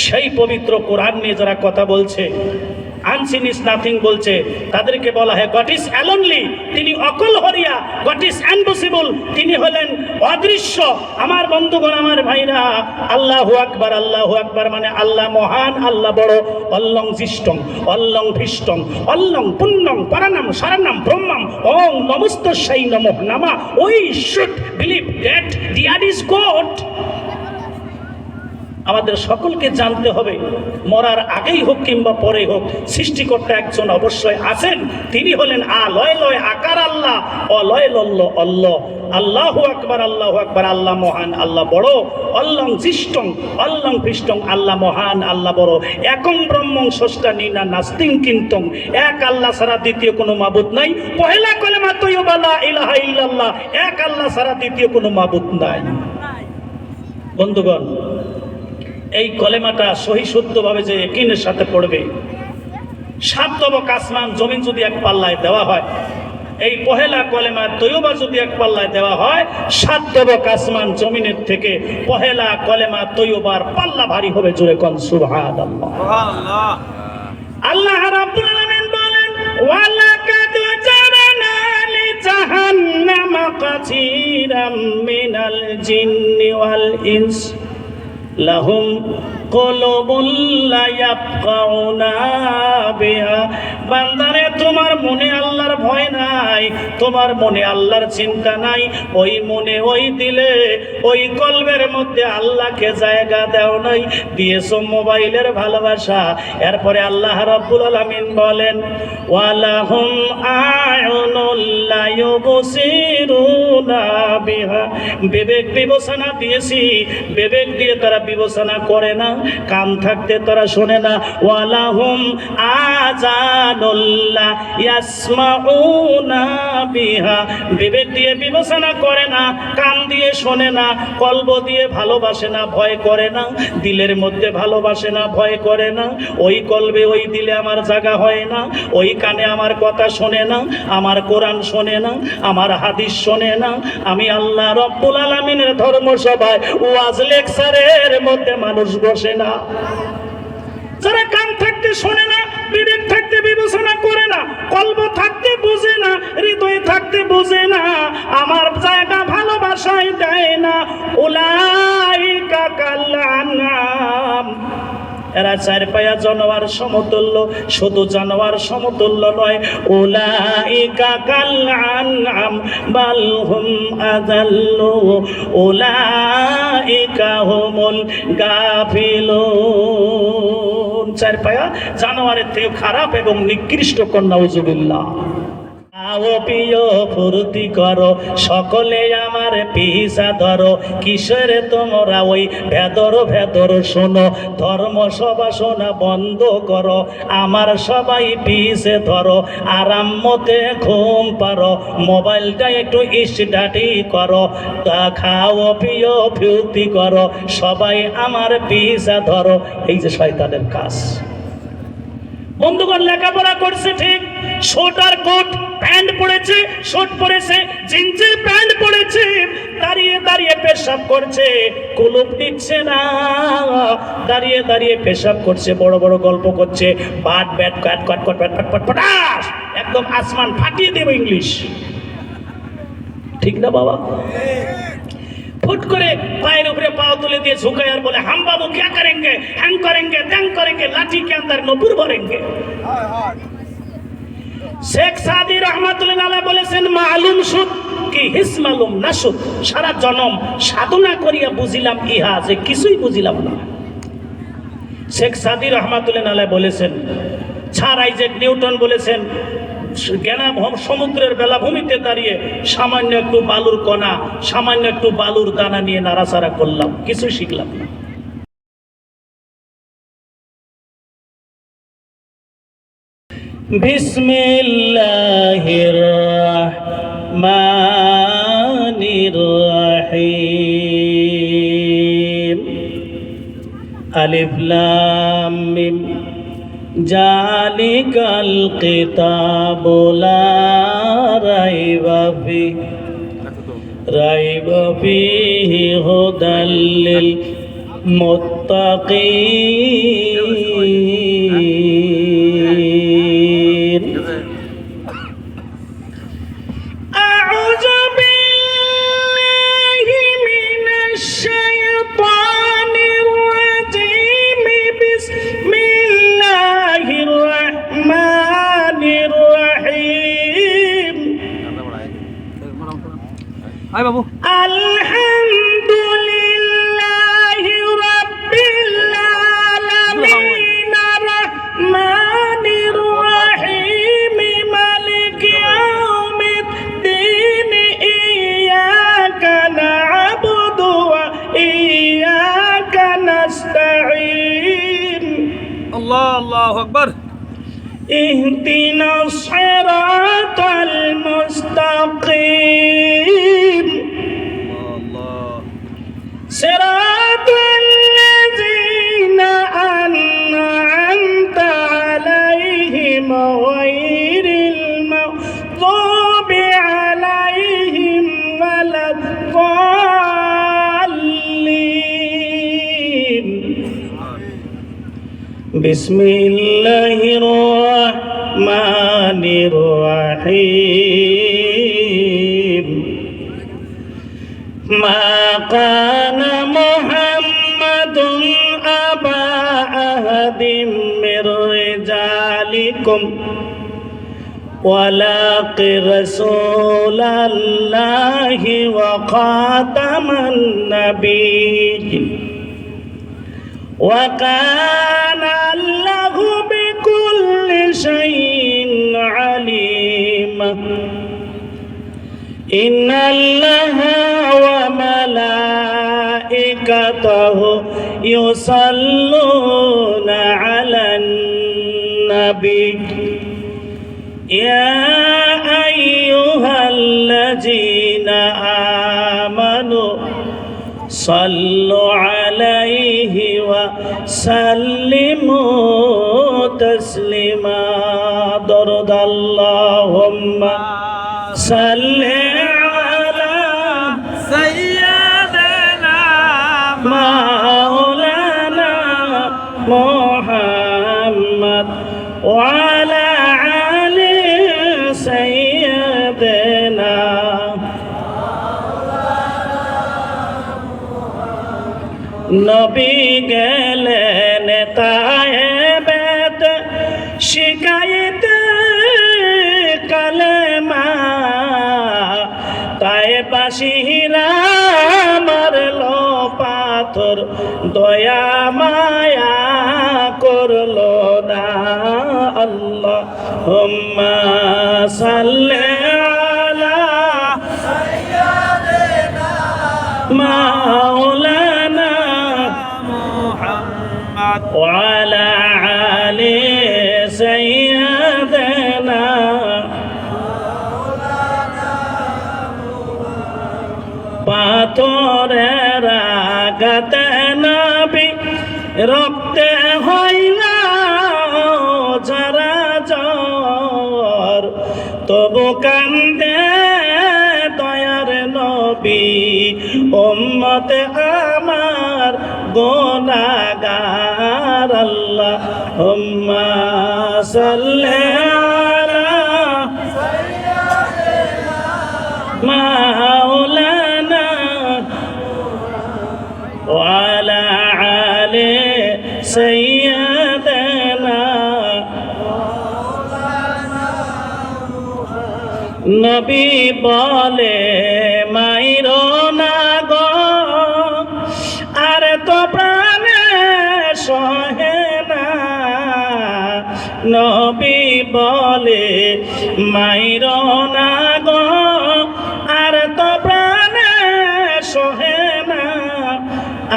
সেই পবিত্র কোরআন নিয়ে যারা কথা বলছে, আনসিন ইজ নাথিং বলছে, তাদেরকে বলা হয় গড ইজ অ্যালোনলি, তিনি অকলহরিয়া। গড ইজ ইম্পসিবল, তিনি হলেন অদৃশ্য। আমার বন্ধুগণ, আমার ভাইরা, আল্লাহু আকবার, আল্লাহু আকবার মানে আল্লাহ মহান, আল্লাহ বড়। অল্লং জিষ্টং, অল্লং ভীষ্টং, অল্লং পুণ্যং পরানাম শরণাম ব্রহ্মম ওং নমস্তস্যৈ নমঃ নমঃ। We should believe that there is God. আমাদের সকলকে জানতে হবে, মরার আগেই হোক কিংবা পরে হোক, সৃষ্টিকর্তা একজন অবশ্যই আছেন। তিনি হলেন আলয় লয় আকার আল্লাহ, অলয় লল্ল অল্লাহ। আল্লাহু আকবার, আল্লাহু আকবার, আল্লাহ মহান, আল্লাহ বড়। অল্লং জিষ্টং, অল্লং ভীষ্টং, আল্লাহ মহান, আল্লাহ বড়। একং ব্রহ্মং ষষ্ঠা নিনা নাস্তিং কিন্তং, এক আল্লাহ ছাড়া দ্বিতীয় কোনো মাবুদ নাই। পহেলা কলেমা তৈয়বা লা ইলাহা ইল্লাল্লাহ, এক আল্লাহ ছাড়া দ্বিতীয় কোনো মাবুদ নাই। বন্ধুগণ, এই কলেমাটা সহি শুদ্ধভাবে যে ইয়াকিনের সাথে পড়বে, 7 তবক আসমান জমিন যদি এক পাল্লায় দেওয়া হয়, এই পহেলা কলেমা তৈয়বা যদি এক পাল্লায় দেওয়া হয়, 7 তবক আসমান জমিনের থেকে পহেলা কলেমা তৈয়বার পাল্লা ভারী হবে। জোরে কোন সুবহানাল্লাহ। সুবহানাল্লাহ। আল্লাহ রাব্বুল আলামিন বলেন, ওয়ালাকাদ জারানা লি জাহান্নামা কাসীরাম মিনাল জিন্নি ওয়াল ইনস লাহুম কলবুল লা ইয়াফকাউনা বিহা। বান্দারে, তোমার মনে আল্লাহর ভয় নাই, তোমার মনে আল্লাহর চিন্তা নাই, ওই মনে ওই দিলে ওই কলবের মধ্যে আল্লাহকে জায়গা দাও নাই, দিয়েছো মোবাইলের ভালোবাসা। এরপরে আল্লাহ রাব্বুল আলামিন বলেন, ওয়ালাহুম আয়ুনুল লা ইউবসিরুনা বিহা। বিবেক বিবেচনা দিয়েছি, বিবেক দিয়ে তারা বিবেচনা করে না, কান থাকতে তারা শোনে না। ওয়ালাহুম আযানুল লা ইয়াসমাউনা বিহা। বিবেক দিয়ে বিবেচনা করে না, কান দিয়ে শোনে না, কলব দিয়ে ভালোবাসে না, ভয় করে না, দিলের মধ্যে ভালোবাসে না, ভয় করে না। ওই কলবে ওই দিলে আমার জায়গা হয় না, ওই কানে আমার কথা শোনে না, আমার কোরআন শোনে না, আমার হাদিস শোনে না। আমি আল্লাহ রব্বুল আলামিনের ধর্মসভায় ওয়াজ লেকচারের মধ্যে মানুষ বসে না। যারা কান থাকতে শোনে না, বিবেক থাকতে বিবেচনা করে না, কলব থাকতে বুঝে না, হৃদয় থাকতে বুঝে না, আমার জায়গা ভালোবাসায় দেয় না, উলাইকা কাল আনআম। এরা 4 পায়া জানোয়ার সমতুল্য, শুধু জানোয়ার সমতুল্য নয়। উলাইকা কাল আনআম বাল হুম আযাল্লু উলাইকা হুমুল গাফিলুন। 4 পায়া জানোয়ারের থেকে খারাপ এবং নিকৃষ্ট। নাউযুবিল্লাহ। আও প্রিয় ফুর্তি করো, সকলে আমার পিছা ধরো, কিসের তোমরা ওই ভেদর ভেদর শোনো, ধর্ম সভা শোনা বন্ধ করো, আমার সবাই পিছে ধরো, আরাম মতে ঘুম পারো, মোবাইলটা একটু স্টাডি করো, তা খাও প্রিয় ফুর্তি করো, সবাই আমার পিছা ধরো। এই যে শয়তানের কাজ। বন্ধুগণ, লেখাপড়া করছে ঠিক, শর্ট আর কোট প্যান্ট পরেছে, শর্ট পরেছে, জিন্সের প্যান্ট পরেছে, দাঁড়িয়ে দাঁড়িয়ে পেশাব করছে, কুলুপ দিচ্ছে না, দাঁড়িয়ে দাঁড়িয়ে পেশাব করছে, বড় বড় গল্প করছে, but bat cut cut cut bat পাট পাট পটাস, একদম আসমান ফাটিয়ে দেব ইংলিশ। ঠিক না বাবা? ফুট করে পায়ের উপরে পাও তুলে দিয়ে ঝুঁকায় আর বলে, হাম বাবু ক্যা করেंगे, হ্যাং করেंगे, ত্যাং করেंगे, লাঠি के अंदर নপুর ভরেंगे। শেখ সাদি রহমাতুল্লাহ আলাইহি বলেছেন, মালুম সুদ কি হিস মালুম না সুদ। সারা জনম সাধনা করিয়া বুঝিলাম ইহা, যে কিছুই বুঝিলাম না। শেখ সাদি রহমাতুল্লাহ আলাইহি বলেছেন। স্যার আইজ্যাক নিউটন বলেছেন, সমুদ্রের বেলাভূমিতে দাঁড়িয়ে সামান্য একটু বালুর কণা, সামান্য একটু বালুর দানা নিয়ে নাড়াচাড়া করলাম, কিছু শিখলাম না। বিসমিল্লাহির রহমানির রহিম। আলিফ লাম মিম জালিকাল কিতাবু লা রাইবা ফিহি হুদাল লিল المتقين أعوذ بالله من الشيطان الرجيم بسم الله الرحمن الرحيم হাই বাবু الحمد لله رب العالمين الرحمن الرحيم مالك يوم الدين إياك نعبد وإياك نستعين আল্লাহ আল্লাহু আকবার اهدنا الصراط المستقيم আল্লাহ صراط الذين أنعمت عليهم غير المغضوب عليهم ولا الضالين بسم الله الرحمن الرحيم ما كان محمد أبا أحد من رجالكم ولكن رسول الله وخاتم النبي وكان الله بكل شيء عليما إن الله وملائكته يصلون على النبي يا أيها الذين آمنوا صلوا عليه وسلموا تسليما درد اللهم صل على سيدنا مولانا محمد وعلى آل سيدنا নবী গেলেন তায়েবেত শিকায়েত কালেমা তায়েবাসীরা মারলো পাথর দয়া মায়া করলো না আল্লাহুম্মা সাল্লি আলা মাওলানা মুহাম্মদ وعلى آل سيدنا পাথরের আঘাতে নবী রক্তে হইলা যারা জ্বর তবু কান্দে দয়ার নবী উম্মত আমার গুনাহগার আল্লাহুম্মা সাল্লি আলা মাওলানা ওয়ালা আলি সাইয়্যিদানা নবী বলে মাইরো না গো আর তো প্রাণে সহে না নবী বলে মাইরো না গো আর তো প্রাণে সহে না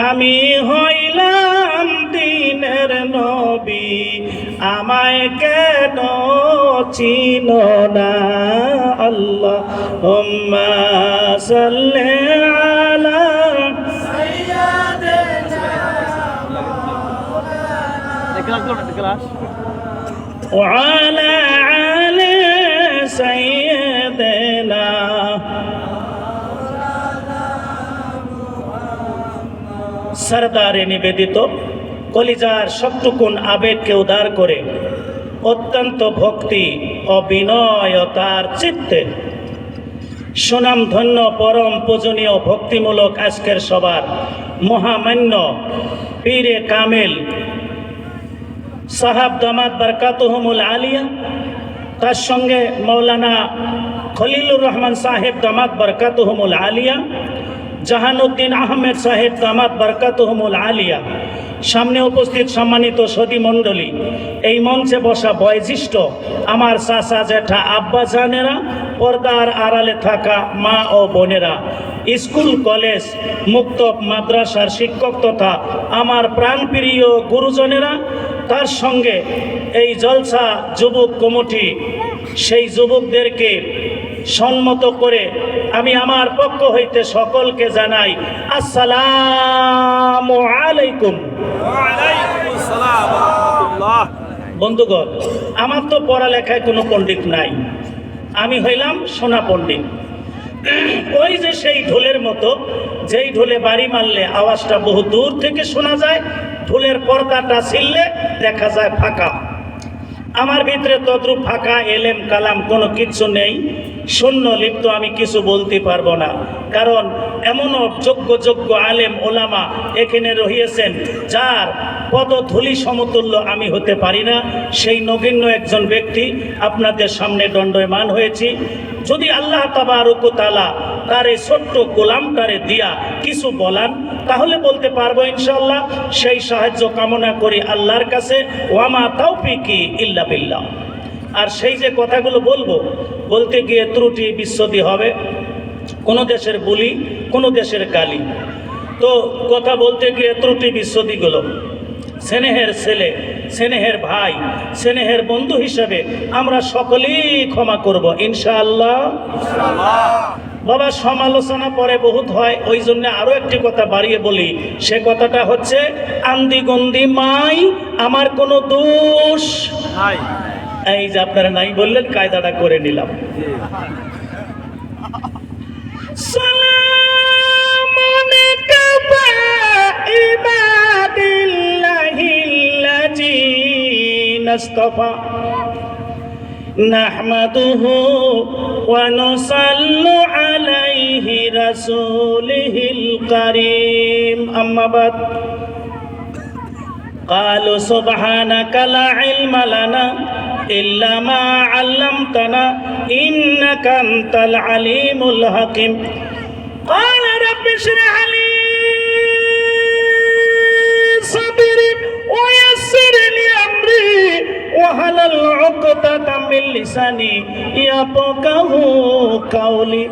আমি হইলাম দিনের নবী আমায় কেন চিনো না আল্লাহুম্মা সাল্লি আলা وعلى آل سيدنا সরদারে নিবেদিত কলিজার সবটুকুন আবেগকে উদার করে অত্যন্ত ভক্তি ও বিনয়তার চিত্তে সুনাম ধন্য পরম পূজনীয় ভক্তিমূলক আজকের সবার মহামান্য পীরে কামেল সাহাব দামাত বরকাতুহুমুল আলিয়া, তার সঙ্গে মৌলানা খলিলুর রহমান সাহেব দামাত বরকাতুহুমুল আলিয়া, জাহানুদ্দিন আহমেদ সাহেব দামাত বরকাতুহুমুল আলিয়া, সামনে উপস্থিত সম্মানিত সদী মণ্ডলী, এই মঞ্চে বসা বয়োজ্যেষ্ঠ আমার চাচা জ্যাঠা আব্বা জানেরা, পর্দার আড়ালে থাকা মা ও বোনেরা, স্কুল কলেজ মুক্ত মাদ্রাসার শিক্ষক তথা আমার প্রাণপ্রিয় গুরুজনেরা, তার সঙ্গে এই জলসা যুবক কমিটি, সেই যুবকদেরকে সম্মত করে আমি আমার পক্ষ হইতে সকলকে জানাই আসসালামু আলাইকুম। ওয়ালাইকুমুস সালাম ওয়া রাহমাতুল্লাহ। বন্ধুগণ, আমার তো পড়ালেখায় কোনো পণ্ডিত নাই, আমি হইলাম সোনা পণ্ডিত। ওই যে সেই ঢোলের মতো, যেই ঢোলে বাড়ি মারলে আওয়াজটা বহু দূর থেকে শোনা যায়, ঢোলের পর্দাটা ছিললে দেখা যায় ফাঁকা। আমার ভিতরে তদ্রূপ ফাঁকা এলেম কালাম কোনো কিছু নেই, শূন্য লিপ্ত, আমি কিছু বলতে পারবো না। কারণ এমনও যোগ্য আলেম ওলামা এখানে রহিয়েছেন যার পদধূলি সমতুল্য আমি হতে পারি না। সেই নগণ্য একজন ব্যক্তি আপনাদের সামনে দণ্ডায়মান হয়েছি। যদি আল্লাহ তাবারক ওয়া তাআলা তার এই ছোট্ট গোলামটারে দিয়া কিছু বলান, তাহলে বলতে পারবো ইনশাআল্লাহ। সেই সাহায্য কামনা করি আল্লাহর কাছে, ওয়ামা তাওফিকি ইল্লা বিল্লাহ। আর সেই যে কথাগুলো বলবো, বলতে গিয়ে ত্রুটি বিচ্ছুতি হবে, কোনো দেশের বলি, কোনো দেশের গালি, তো কথা বলতে গিয়ে ত্রুটি বিচ্ছুতিগুলো স্নেহের ছেলে, স্নেহের ভাই, স্নেহের বন্ধু হিসাবে আমরা সকলেই ক্ষমা করব ইনশাআল্লাহ। বাবা, সমালোচনা পরে বহুত হয়, ওই জন্য আরো একটি কথা বাড়িয়ে বলি। সে কথাটা হচ্ছে আন্দি গন্দি মাই আমার কোনো দোষ নাই। এই যে আপনারা নাই বললেন, কায়দাটা করে নিলাম। সালামুন কাফা ইবাদিল্লাহিল্লাযীনা ইসতাফা নাহমাদুহু ওয়া নুসাল্লু আলাইহি রাসূলিহিল কারীম, আম্মা বাদ। قالوا سبحانك لا علم لنا إلا ما علمتنا إنك أنت العليم الحكيم قال رب اشرح لي صدري ويسر لي أمري واحلل عقدة من لساني يفقهوا قولي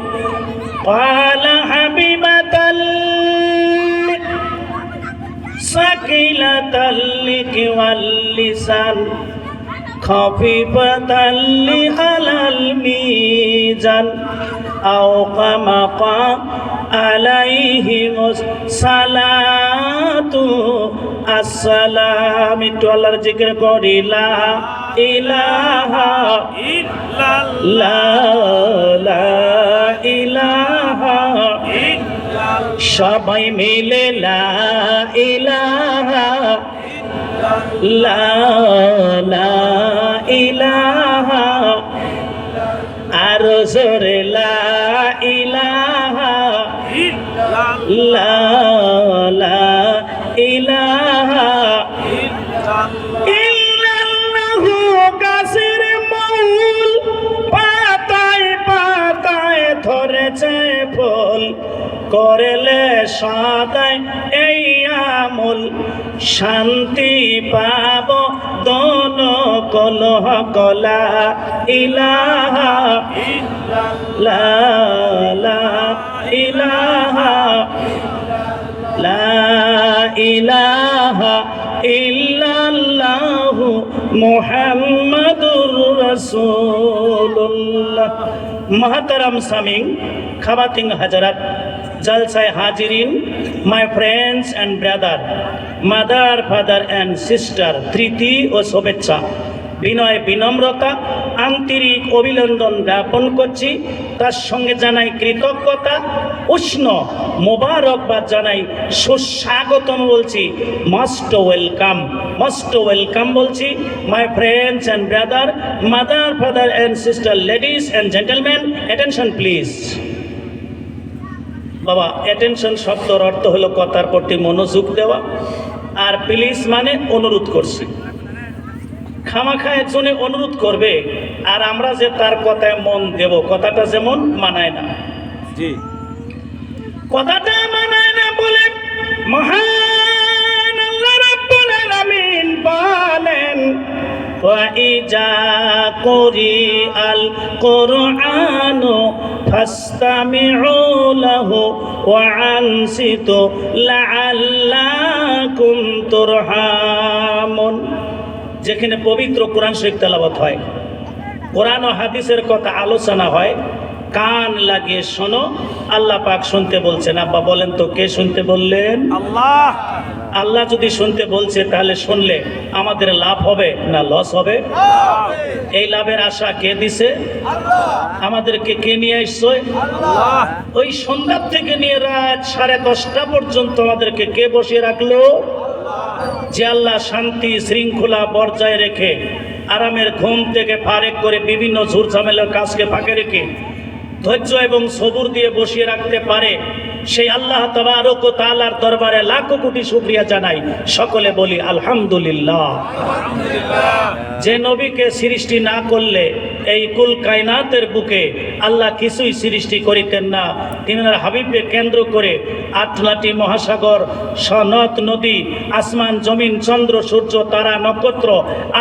قال حبيبة سكيلة اللك واللسان خفيفة على الميزان أو كما قال عليه الصلاة السلام। একটু আল্লাহর জিকির করি, লা ইলাহা ইল্লাল্লাহ, লা ইলাহা সবাই মিলে লা ইলাহা লা ইলাহা, আর জোরে লা ইলাহা লা ইলাহা ইল্লাল্লাহু। গাছের মূল পাতায় পাতায় ধরেছে ফল, করলে সদাই এই আমল, শান্তি পাব দোন কলহ কলা ইলাহা লা ইলাহা লা ইলাহা ইল্লাল্লাহু মুহাম্মাদুর রাসূলুল্লাহ। মহতারাম সামিং, খাবাতিং হাজারাত, জলসায় হাজিরিন, my friends and brother, mother father and sister, প্রীতি ও শুভেচ্ছা। বিনয় বিনম্রতা আন্তরিক অভিনন্দন জ্ঞাপন করছি, তার সঙ্গে জানাই কৃতজ্ঞতা, উষ্ণ মোবারকবাদ জানাই, সুস্বাগতম বলছি, মোস্ট ওয়েলকাম বলছি। মাই friends and brother, mother, father and sister, ladies and gentleman, attention please. বাবা, অ্যাটেনশন শব্দের অর্থ হলো কথার প্রতি মনোযোগ দেওয়া, আর প্লিজ মানে অনুরোধ করছি। খামাখা একজনে অনুরোধ করবে আর আমরা যে তার কথায় মন দেব, কথাটা যেমন মানায় না, জি, কথাটা মানায় না বলে মহান আল্লাহ রাব্বুল আলামিন বলেন, ওয়াইজা কুরিআল কুরআনু ফাসতামিউ লাহু ওয়া আনসিতু লাআল্লাকুম তুরহামুন। যেখানে পবিত্র কোরআন শরীফ তেলাওয়াত হয়, কোরআন ও হাদিসের কথা আলোচনা হয়, কান লাগিয়ে শোনো। আল্লাহ পাক শুনতে বলছেন। আব্বা বলেন তো, কে শুনতে বললেন? আল্লাহ। আল্লাহ যদি শুনতে বলছে তাহলে শুনলে আমাদের লাভ হবে না লস হবে? এই লাভের আশা কে দিছে? আমাদেরকে কে নিয়ে আসছে? আল্লাহ। ওই সন্ধ্যা থেকে নিয়ে রাত 10:30 পর্যন্ত আমাদেরকে কে বসিয়ে রাখলো? যে আল্লাহ শান্তি শৃঙ্খলা বজায় রেখে, আরামের ঘুম থেকে ফারেক করে, বিভিন্ন ঝুর ঝামেলার কাজকে ফাঁকে রেখে ধৈর্য এবং সবুর দিয়ে বসিয়ে রাখতে পারে, সেই আল্লাহ তাবারক ও তাআলার দরবারে লাখো কোটি শুকরিয়া জানাই। সকলে বলি আলহামদুলিল্লাহ। যে নবীকে সৃষ্টি না করলে এই কুল কায়নাতের বুকে আল্লাহ কিছুই সৃষ্টি করিতেন না। তিনার হাবিবকে কেন্দ্র করে আটলাটি মহাসাগর, সনদ নদী, আসমান জমিন, চন্দ্র সূর্য তারা নক্ষত্র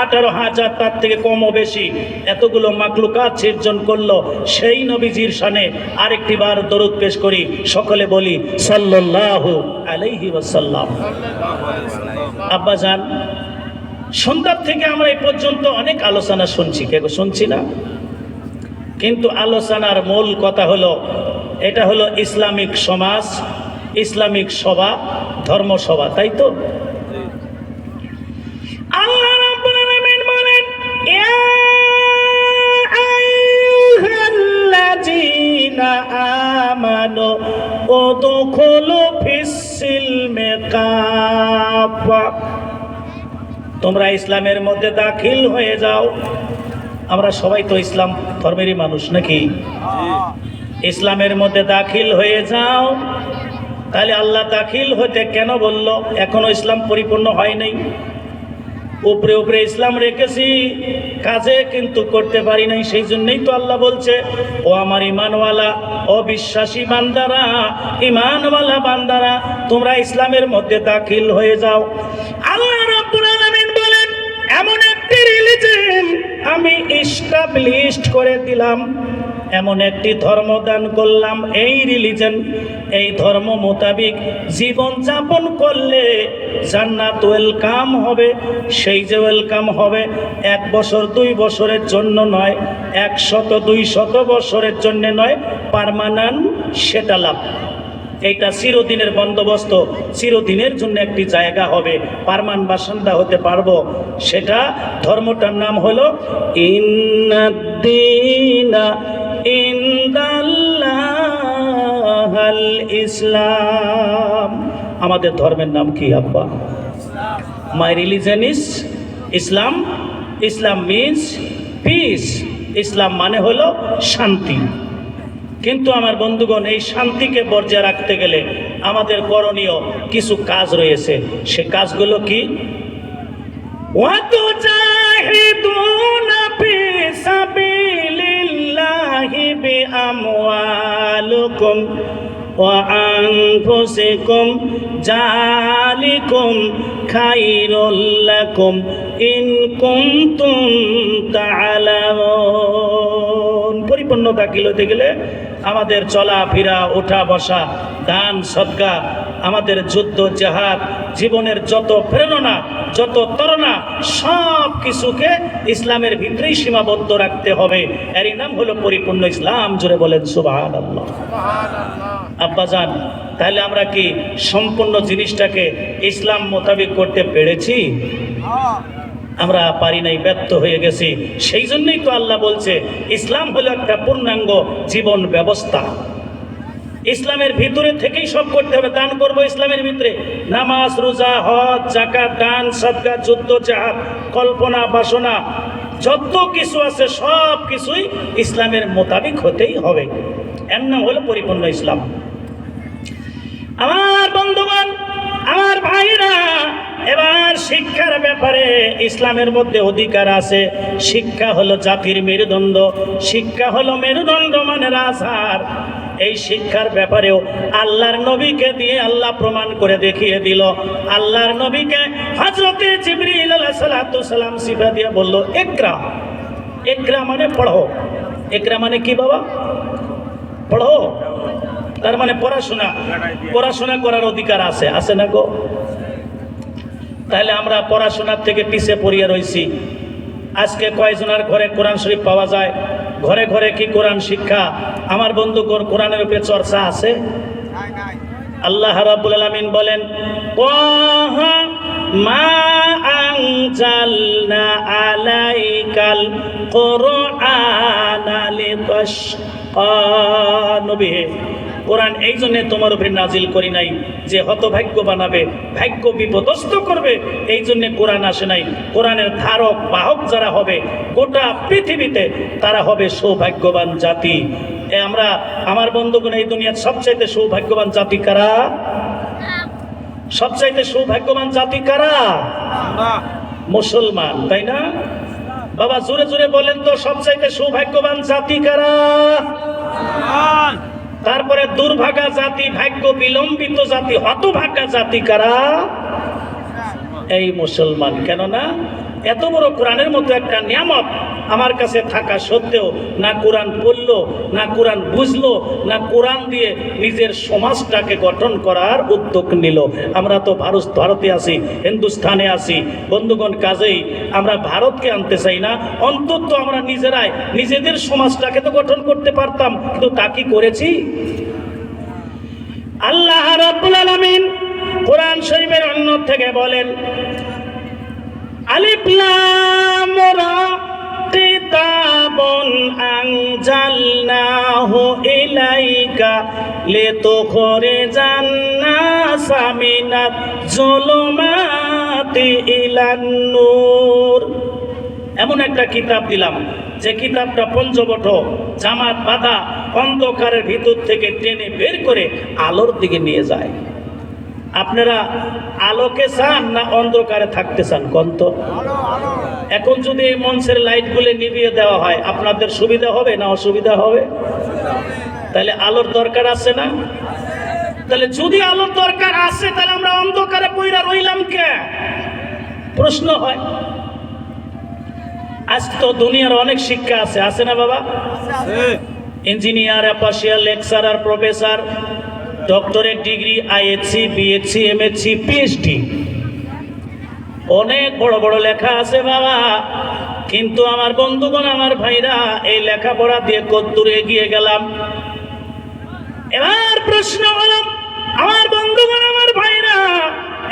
18,000 তার থেকে কমও বেশি এতগুলো মাখলুকাত সৃজন করলো। সেই নবীজির শানে আরেকটি বার দরুদ পেশ করি। সকলে বলি সাল্লাল্লাহু আলাইহি ওয়াসাল্লাম। আব্বাজান, সন্ধ্যা থেকে আমরা এই পর্যন্ত অনেক আলোচনা শুনছি, কে শুনছি না? কিন্তু আলোচনার মূল কথা হলো, এটা হলো ইসলামিক সমাজ, ইসলামিক সভা, ধর্মসভা, তাই তো? আল্লাহ রাব্বুল আলামিন বলেন, ইয়া আইয়ুহাল্লাযীনা আমানু উদখুলু ফিস-সিলমি কাফা, তোমরা ইসলামের মধ্যে দাখিল হয়ে যাও। আমরা সবাই তো ইসলাম ধর্মেরই মানুষ নাকি? ইসলামের মধ্যে দাখিল হয়ে যাও। তাহলে আল্লাহ দাখিল হতে কেন বলল? এখনো ইসলাম পরিপূর্ণ হয় নাই। উপরে উপরে ইসলাম রেখেছি, কাজে কিন্তু করতে পারি নাই। সেই জন্যই তো আল্লাহ বলছে, ও আমার ইমানওয়ালা, অবিশ্বাসী বান্দারা, ইমানওয়ালা বান্দারা, তোমরা ইসলামের মধ্যে দাখিল হয়ে যাও। আল্লাহ রাব্বুল আলামিন বলেন, এমন একটি রিলিজিয়ন আমি এস্টাবলিশড করে দিলাম, এমন একটি ধর্ম দান করলাম। এই রিলিজন, এই ধর্ম মোতাবিক জীবন যাপন করলে জান্নাত ওয়েলকাম হবে। সেই যে ওয়েলকাম হবে 1 বছর 2 বছরের জন্য নয়, 100 200 বছরের জন্য নয়, পার্মানেন্ট সেটা লাভ। এইটা চিরদিনের বন্দোবস্ত, চিরদিনের জন্য একটি জায়গা হবে, পার্মানেন্ট বাসিন্দা হতে পারবো। সেটা ধর্মটার নাম হলো ইন্নাদ-দীনা ইনদাল্লাহিল ইসলাম। আমাদের ধর্মের নাম কি আব্বা? My religion is Islam. Islam means peace. ইসলাম মানে হলো শান্তি। কিন্তু আমার বন্ধুগণ, এই শান্তিকে বজায় রাখতে গেলে আমাদের করণীয় কিছু কাজ রয়েছে। সে কাজগুলো কি? ওয়াতুজাহিদুনা ফি সাবিলিল্লাহি বিআমওয়ালিকুম ওয়া আনফুসিকুম যালিকুম খায়রুল লাকুম ইন কুনতুম তা'লামুন। পরিপূর্ণ দাখিল হতে গেলে আমাদের চলাফেরা, ওঠা বসা, দান সদকা, আমাদের যুদ্ধ জাহাদ, জীবনের যত প্রেরণা, যত তরণা, সব কিছুকে ইসলামের ভিতরেই সীমাবদ্ধ রাখতে হবে। এরই নাম হলো পরিপূর্ণ ইসলাম। জোরে বলেন সুবহানাল্লাহ। আব্বাজান, তাহলে আমরা কি সম্পূর্ণ জিনিসটাকে ইসলাম মোতাবেক করতে পেরেছি? আমরা পারি নাই, ব্যর্থ হয়ে গেছি। সেই জন্যই তো আল্লাহ বলছে ইসলাম হলো একটা পূর্ণাঙ্গ জীবন ব্যবস্থা। ইসলামের ভিতরে থেকেই সব করতে হবে। দান করবো ইসলামের ভিতরে, নামাজ, রোজা, হজ, যাকাত, দান, সাদকা, যুদ্ধ, জাহাদ, কল্পনা, বাসনা, যত কিছু আছে সব কিছুই ইসলামের মোতাবিক হতেই হবে। এর নাম হলো পরিপূর্ণ ইসলাম। আমার বন্ধুগণ, আমার ভাইরা, এবার শিক্ষার ব্যাপারে ইসলামের মধ্যে অধিকার আছে। শিক্ষা হলো জাতির মেরুদণ্ড, শিক্ষা হলো মেরুদণ্ড মানে রাজহার। এই শিক্ষার ব্যাপারেও আল্লাহর নবীকে দিয়ে আল্লাহ প্রমাণ করে দেখিয়ে দিল। আল্লাহর নবীকে হযরতে জিবরিল আলাইহিস সালাতু সালাম সিফা দিয়ে বলল, ইকরা। ইকরা মানে পড়ো। ইকরা মানে কি বাবা? পড়ো। তার মানে পড়াশোনা, পড়াশোনা করার অধিকার আছে, আছে না গো? তাহলে আমরা পড়াশোনার থেকে পিছিয়ে পড়িয়ে রয়েছি। আজকে কয়জনের ঘরে কোরআন শরীফ পাওয়া যায়? ঘরে ঘরে কি কোরআন শিক্ষা? আমার বন্ধু কোরআনের উপরে চর্চা আছে? আল্লাহ রাব্বুল আলামিন বলেন, ওয়াহা মা আনজালনা আলাইকাল কুরআনা লিতাশকা। নবী, কোরআন এই জন্য তোমার উপরে নাজিল করি নাই যে হতভাগ্য বানাবে, ভাগ্য বিপদস্ত করবে, এই জন্য কোরআন আসে নাই। কোরআনের ধারক বাহক যারা হবে গোটা পৃথিবীতে, তারা হবে সৌভাগ্যবান জাতি। আমরা, আমার বন্ধুগণ, এই দুনিয়ার সবচাইতে সৌভাগ্যবান জাতি কারা? সবচাইতে সৌভাগ্যবান জাতি কারা? মুসলমান, তাই না বাবা? জোরে জোরে বলেন তো, সবচাইতে সৌভাগ্যবান জাতি কারা? তারপরে দুর্ভাগা জাতি, ভাগ্য বিলম্বিত জাতি, হতভাগা জাতি কারা? এই মুসলমান। কেননা এত বড় কোরআনের মতো একটা নিয়ামত আমার কাছে থাকা সত্ত্বেও না কোরআন পড়লো, না কোরআন বুঝলো, না কোরআন দিয়ে নিজের সমাজটাকে গঠন করার উদ্যোগ নিল। আমরা তো ভারতে আছি, হিন্দুস্থানে আছি বন্ধুগণ, কাজেই আমরা ভারতকে আনতে চাই না। অন্তত আমরা নিজেরাই নিজেদের সমাজটাকে তো গঠন করতে পারতাম, কিন্তু তা কি করেছি? আল্লাহ রাব্বুল আলামিন কোরআন শরীফের অন্য থেকে বলেন, আলিফ লাম রা কিতাবুন আনজালনাহু ইলাইকা লিতুখরিজান নাসা মিনাজ যুলুমাতি ইলান নূর। এমন একটা কিতাব দিলাম যে কিতাবটা পঞ্চবট জামাত বাঁধা অন্ধকারের ভিতর থেকে টেনে বের করে আলোর দিকে নিয়ে যায়। আপনারা আলোকে চান না অন্ধকারে থাকতে চান? কন্ত এখন যদি এই মঞ্চের লাইটগুলো নিভিয়ে দেওয়া হয়, আপনাদের সুবিধা হবে না অসুবিধা হবে? তাহলে আলোর দরকার আছে না? তাহলে যদি আলোর দরকার আছে, তাহলে আমরা অন্ধকারে পইরা রইলাম কে? প্রশ্ন হয়। আজ তো দুনিয়ার অনেক শিক্ষা আছে, আছে না বাবা? ইঞ্জিনিয়ার, অ্যাপাসিয়ার, lecturer, professor, doctorate degree, ISC, BSc, MSc, PhD, অনেক বড় বড় লেখা আছে বাবা। কিন্তু আমার বন্ধুগণ, আমার ভাইরা, এই লেখাপড়া দিয়ে কতদূর এগিয়ে গেলাম? এবার প্রশ্ন হলো, আমার বন্ধুগণ, আমার ভাইরা,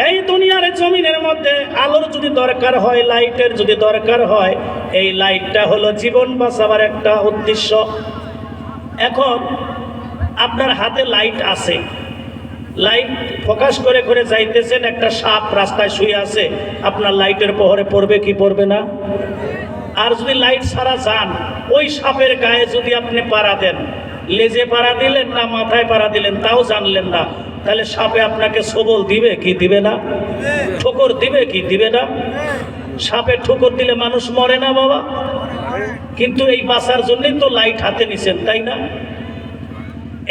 এই দুনিয়ার জমিনের মধ্যে আলোর যদি দরকার হয়, লাইটের যদি দরকার হয়, এই লাইটটা হলো জীবন বাঁচাবার একটা উদ্দেশ্য। এখন আপনার হাতে লাইট আছে, লাইট ফোকাস করে করে যাইতেছেন, একটা সাপ রাস্তায় শুয়ে আছে, আপনার লাইটের পহরে পড়বে কি পড়বে না? আর যদি লাইট ছাড়া যান, ওই সাপের গায়ে যদি আপনি পাড়া দেন, লেজে পাড়া দিলেন না মাথায় পাড়া দিলেন তাও জানলেন না, তাহলে সাপে আপনাকে সবল দিবে কি দিবে না? ঠোকর দিবে কি দিবে না? সাপে ঠোকর দিলে মানুষ মরে না বাবা? কিন্তু এই বাঁচার জন্যই তো লাইট হাতে নিছেন, তাই না?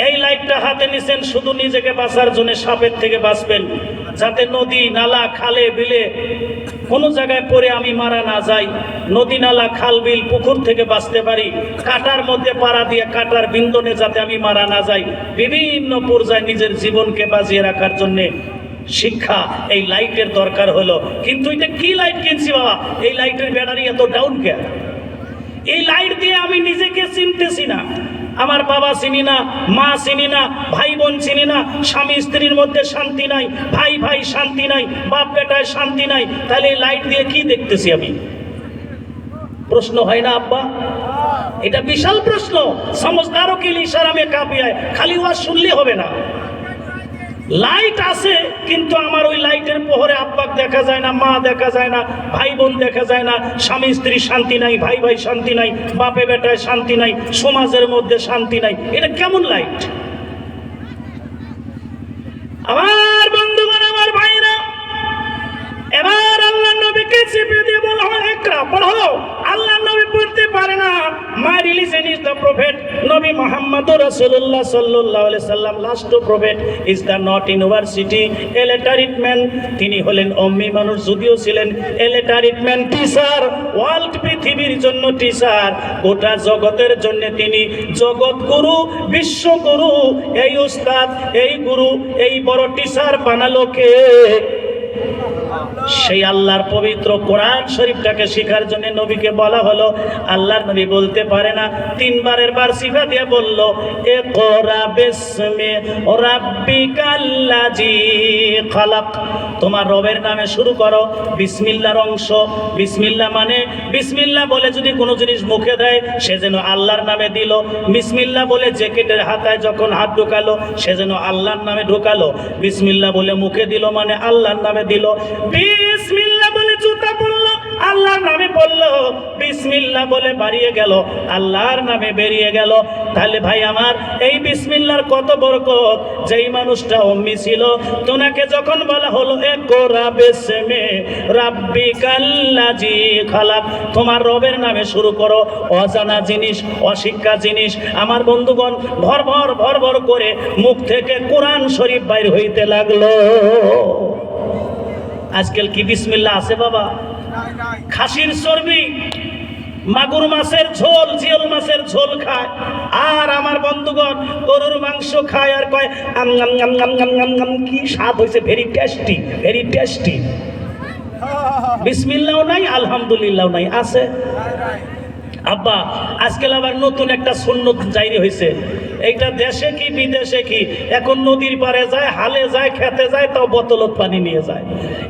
এই লাইটটা হাতে নিছেন শুধু নিজেকে বাঁচার জন্য, সাপের থেকে বাঁচবেন, যাতে নদী নালা খালে বিলে কোনো জায়গায় পড়ে আমি মারা না যাই, নদী নালা খাল বিল পুকুর থেকে বাঁচতে পারি, কাঁটার মধ্যে পাড়া দিয়ে কাঁটার বিন্দনে যাতে আমি মারা না যাই, বিভিন্ন পর্যায়ে নিজের জীবনকে বাঁচিয়ে রাখার জন্যে শিক্ষা, এই লাইটের দরকার হলো। কিন্তু এটা কি লাইট কিনছি বাবা? এই লাইটের ব্যাটারি এত ডাউন কেন? এই লাইট দিয়ে আমি নিজেকে চিনতেছি না, আমার বাবা চিনি না, মা চিনি না, ভাই বোন চিনি না, স্বামী স্ত্রীর মধ্যে শান্তি নাই, ভাই ভাই শান্তি নাই, বাপ বেটায় শান্তি নাই, তাহলে এই লাইট দিয়ে কি দেখতেছি আমি? প্রশ্ন হয় না আব্বা? এটা বিশাল প্রশ্ন। সমঝদারও কে লিয়ে ইশারা মে কাফি হয়, খালি ওয়াজ শুনলে হবে না। লাইট আছে, কিন্তু আমার ওই লাইটের পোহরে আব্বাক দেখা যায় না, মা দেখা যায় না, ভাই বোন দেখা যায় না, স্বামী স্ত্রী শান্তি নাই, ভাই ভাই শান্তি নাই, বাপে বেটায় শান্তি নাই, সমাজের মধ্যে শান্তি নাই। এটা কেমন লাইট? আমার বন্ধুগণ, আমার ভাইরা, এবার আল্লাহ নবীকে চেপে দিয়ে বলা হয়, একরা পড়ো। আল্লাহ নবী পড়তে পারে না। My religion is the prophet. নবী মুহাম্মদুর রাসূলুল্লাহ সাল্লাল্লাহু আলাইহি সাল্লাম last prophet is the not university illiterate man. তিনি হলেন অম্মি মানুষ, যদিও ছিলেন এলিটারিট ম্যান, টিচার, ওয়ার্ল্ড পৃথিবীর জন্য টিচার, গোটা জগতের জন্য তিনি জগৎ গুরু, বিশ্বগুরু। এই উস্তাদ, এই গুরু, এই বড় টিচার বানালো কে? সেই আল্লাহর পবিত্র কোরআন শরীফটাকে শেখার জন্য নবীকে বলা হলো। আল্লাহর নবী বলতে পারে না, তিনবারের বার সিফা দিয়ে বলল, ইকরা বিসমি রাব্বিকাল্লাযী খালাক। তোমার রবের নামে শুরু করো। বিসমিল্লাহর অংশ। বিসমিল্লাহ মানে, বিসমিল্লাহ বলে যদি কোনো জিনিস মুখে দেয় সে যেন আল্লাহর নামে দিল। বিসমিল্লাহ বলে জ্যাকেটের হাতায় যখন হাত ঢোকালো সে যেন আল্লাহর নামে ঢোকালো। বিসমিল্লাহ বলে মুখে দিল মানে আল্লাহর নামে দিল। বিসমিল্লাহ বলে জুতা পরলো, আল্লাহর নামে পড়লো। বিসমিল্লাহ বলে বাড়িয়ে গেল, আল্লাহর নামে বেরিয়ে গেল। তাহলে ভাই আমার, এই বিসমিল্লাহর কত বরকত। যেই মানুষটা অম্মি ছিল, তোনাকে যখন বলা হলো ইকরা বিসমি রাব্বিকাল্লাযী খালাক, তোমার রবের নামে শুরু করো। অজানা জিনিস, অশিক্ষা জিনিস, আমার বন্ধুগণ, ভর ভর ভর ভর করে মুখ থেকে কোরআন শরীফ বাইর হইতে লাগলো। আজকাল কি বিসমিল্লাহ আছে বাবা? খাসির চর্বি, মাগুর মাছের ঝোল, জিওল মাছের ঝোল খায়। আর আমার বন্ধুগণ গরুর মাংস খায় আর কয় আম আম আম আম আম আম আম, কি স্বাদ হয়েছে, ভেরি টেস্টি, ভেরি টেস্টি। বিসমিল্লাহও নাই, আলহামদুলিল্লাহও নাই, আছে? আব্বা, আজকাল আবার নতুন একটা সুন্নত জারি হয়েছে। এইটা দেশে কি বিদেশে কি, এখন নদীর পাড়ে যায়, হালে যায়, খেতে যায়, তাও বোতলত পানি নিয়ে যায়।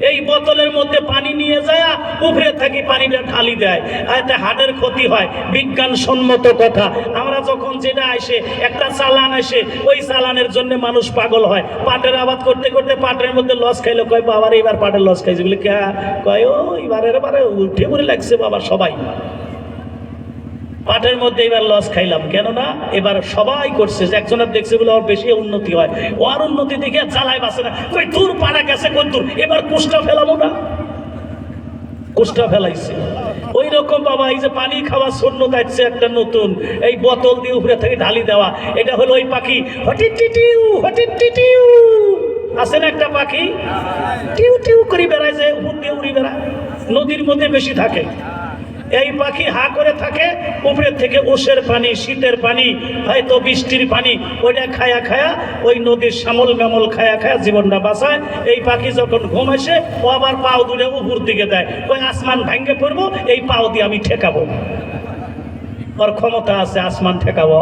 এই বোতলের মধ্যে পানি নিয়ে যায়, উপরে থাকি পানিটা ঢালি দেয়, আর এতে হাড়ের ক্ষতি হয়। বিজ্ঞানসম্মত কথা। আমরা যখন যেটা আসে, একটা চালান আসে, ওই চালানের জন্য মানুষ পাগল হয়। পাটের আবাদ করতে করতে পাটের মধ্যে লস খাইলো, কয় বাবার এইবার পাটের লস খাইছে বলে, কে কয় ও এবারের বারে উঠে পড়ে লাগছে বাবা সবাই। পাটের মধ্যে এবার লস খাইলাম, কেননা এবার সবাই করছে, একজনের দেখছে বলে ওর বেশি উন্নতি হয়, ও আর উন্নতি দেখে জ্বালায় বাসে না, কই দূর পাড়া গেছে কোন দূর, এবার কোষ্টা ফেলাবো না, কোষ্টা ফেলাইছে। ওই রকম বাবা, এই যে পানি খাওয়া সুন্নত আসছে একটা নতুন, এই বোতল দিয়ে উপরে থেকে ঢালি দেওয়া। এটা হলো ওই পাখি হটিটিটিউ, হটিটিটিউ, আছে না একটা পাখি, টিউ টিউ করে বেড়ায়, যে উপর দিয়ে উড়ি বেড়ায়, নদীর মধ্যে বেশি থাকে। এই পাখি হা করে থাকে, উপরের থেকে ওষের পানি, শীতের পানি, হয়তো বৃষ্টির পানি, ওইটা খায়া খায়া, ওই নদীর শ্যামল ম্যামল খায়া খায়া জীবনটা বাঁচায়। এই পাখি যখন ঘুম আসে, ও আবার পাও দূরে উপর দিকে দেয়, ওই আসমান ভাঙ্গে পড়বো, এই পাও দিয়ে আমি ঠেকাবো। ওর ক্ষমতা আছে আসমান ঠেকাবো।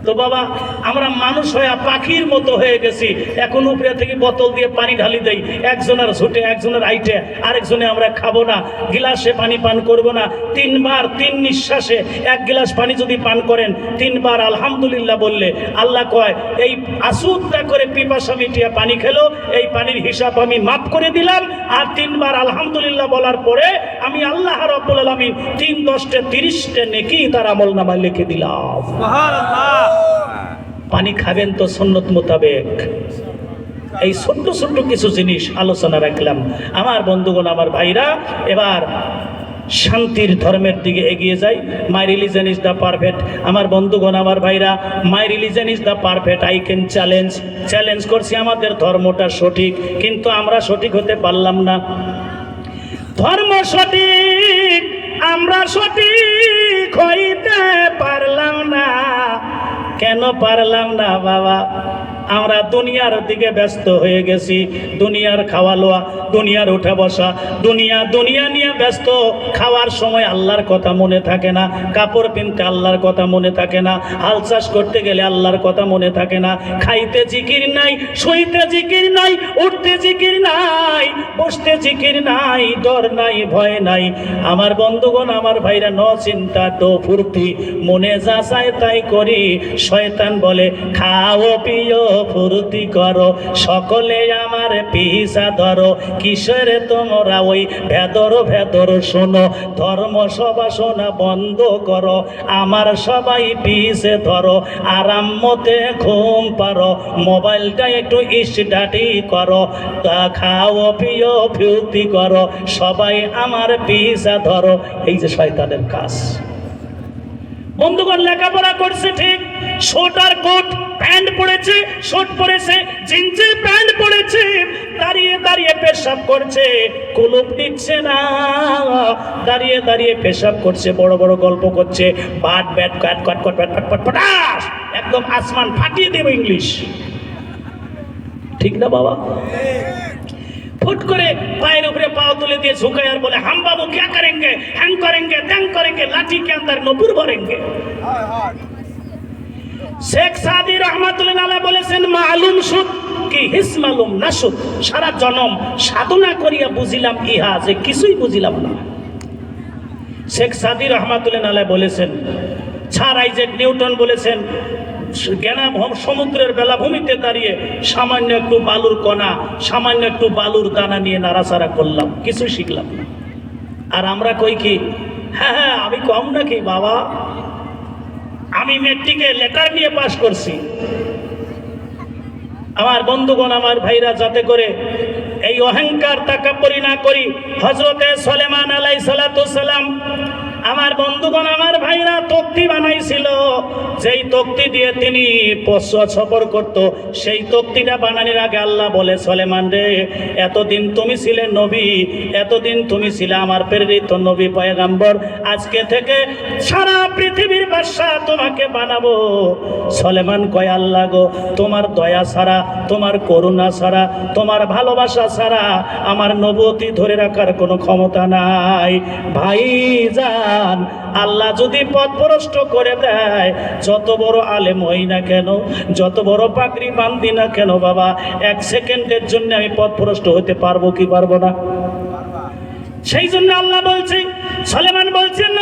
তো বাবা, আমরা মানুষ হয়ে পাখির মতো হয়ে গেছি। এখন উপরে থেকে বোতল দিয়ে পানি ঢালি দেই, একজনের ঝুটে, একজনের আইটে, আরেকজনে আমরা খাবো না, গিলাসে পানি পান করব না। তিনবার, তিন নিঃশ্বাসে এক গিলাস পানি যদি পান করেন, তিনবার আলহামদুলিল্লাহ বললে, আল্লাহ কয় এই আসুদটা করে পিপাসা মিটিয়ে পানি খেলো, এই পানির হিসাব আমি মাফ করে দিলাম। আর তিনবার আলহামদুলিল্লাহ বলার পরে আমি আল্লাহ রাব্বুল আলামিন 3 10 30 নেকি তার আমল নামায় লিখে দিলাম। সুবহানাল্লাহ। পানি খাবেন তো সুন্নত মোতাবেক। এই ছোট্ট ছোট্ট কিছু জিনিস আলোচনা রাখলাম। আমার বন্ধুগণ, আমার ভাইরা, এবার শান্তির ধর্মের দিকে এগিয়ে যাই। My religion is the perfect. আমার বন্ধুগণ, আমার ভাইরা, my religion is the perfect. I can challenge করছি, আমাদের ধর্মটা সঠিক, কিন্তু আমরা সঠিক হতে পারলাম না। ধর্ম সঠিক, আমরা সঠিক হইতে পারলাম না। কেন পারলাম না বাবা? আমরা দুনিয়ার দিকে ব্যস্ত হয়ে গেছি। দুনিয়ার খাওয়া লওয়া, দুনিয়ার উঠা বসা, দুনিয়া দুনিয়া নিয়ে ব্যস্ত। খাওয়ার সময় আল্লাহর কথা মনে থাকে না, কাপড় কিনতে আল্লাহর কথা মনে থাকে না, হাল চাষ করতে গেলে আল্লাহর কথা মনে থাকে না। খাইতে জিকির নাই, শুইতে জিকির নাই, উঠতে জিকির নাই, বসতে জিকির নাই, ডর নাই, ভয় নাই। আমার বন্ধুগণ, আমার ভাইরা, ন চিন্তা তো ফুর্তি, মনে যা চায় তাই করি। শয়তান বলে খাও পিও ফুর্তি করো, সকলে আমার পিছা ধরো। কিসের তোমরা ওই ভেদর ভেদর শোনো, ধর্ম সভা শোনা বন্ধ করো, আমার সবাই পিছে ধরো। আরাম মতে ঘুম পারো, মোবাইলটা একটু স্টাডি করো। তা খাও পিও ফুর্তি করো, সবাই আমার পিছা ধরো। এই যে শয়তানের কাজ। বন্ধুগণ, লেখাপড়া করছে ঠিক, শর্ট আর কোট প্যান্ট পরেছে, শর্ট পরেছে, জিন্সের প্যান্ট পরেছে, দাঁড়িয়ে দাঁড়িয়ে পেশাব করছে, কুলুপ দিচ্ছে না, দাঁড়িয়ে দাঁড়িয়ে পেশাব করছে, বড় বড় গল্প করছে, বাট ব্যাট কাট কাট কাট পাট পাট পটাস, একদম আসমান ফাটিয়ে দেব ইংলিশ। ঠিক না বাবা? ফুট করে পায়ের উপরে পাও তুলে দিয়ে ঝুঁকায় আর বলে হাম বাবু ক্যা করেंगे, হ্যাং করেंगे, ত্যাং করেंगे, লাঠি के अंदर নপুর ভরেंगे। শেখ সাদি রহমাতুল্লাহ আলাইহি বলেছেন, মালুম সুদ কি হিস মালুম না সুদ। সারা জনম সাধনা করিয়া বুঝিলাম ইহা, যে কিছুই বুঝিলাম না। শেখ সাদি রহমাতুল্লাহ আলাইহি বলেছেন, স্যার আইজ্যাক নিউটন বলেছেন, জ্ঞানা সমুদ্রের বেলাভূমিতে দাঁড়িয়ে সামান্য একটু বালুর কণা, সামান্য একটু বালুর দানা নিয়ে নাড়াচাড়া করলাম, কিছু শিখলাম না। আর আমরা কই কি, হ্যাঁ হ্যাঁ আমি কম নাকি বাবা, আমি মেট্রিকে লেটার নিয়ে পাশ করছি। আমার বন্ধুগণ, আমার ভাইরা, যাতে করে এই অহংকার তাকাব্বুরি না করি। হযরতে সুলাইমান আলাইহিস সালাতু সালাম, আমার বন্ধুগণ, আমার ভাইরা, তক্তি বানাইছিল। যেই তক্তি দিয়ে তিনি পশ্চ সফর করত, সেই তক্তিটা বানানোর আগে আল্লাহ বলে, সুলাইমান রে, এতদিন তুমি ছিলে নবী, এতদিন তুমি ছিলে আমার প্রেরিত নবী পয়গম্বর, আজকে থেকে সারা পৃথিবীর বাদশা তোমাকে বানাবো। সুলাইমান কয়, আল্লাহ গো, তোমার দয়া ছাড়া, তোমার করুণা ছাড়া, তোমার ভালোবাসা ছাড়া আমার নবুয়তি ধরে রাখার কোনো ক্ষমতা নাই। ভাইজান, আল্লাহ যদি পথভ্রষ্ট করে দেয়, যত বড় আলেম হই না কেন, যত বড় পাগড়ি বান্ধি না কেন বাবা, এক সেকেন্ডের জন্য আমি পথভ্রষ্ট হতে পারবো কি পারবো না? সেই জন্য আল্লাহ বলছে, সুলাইমান বলছেন,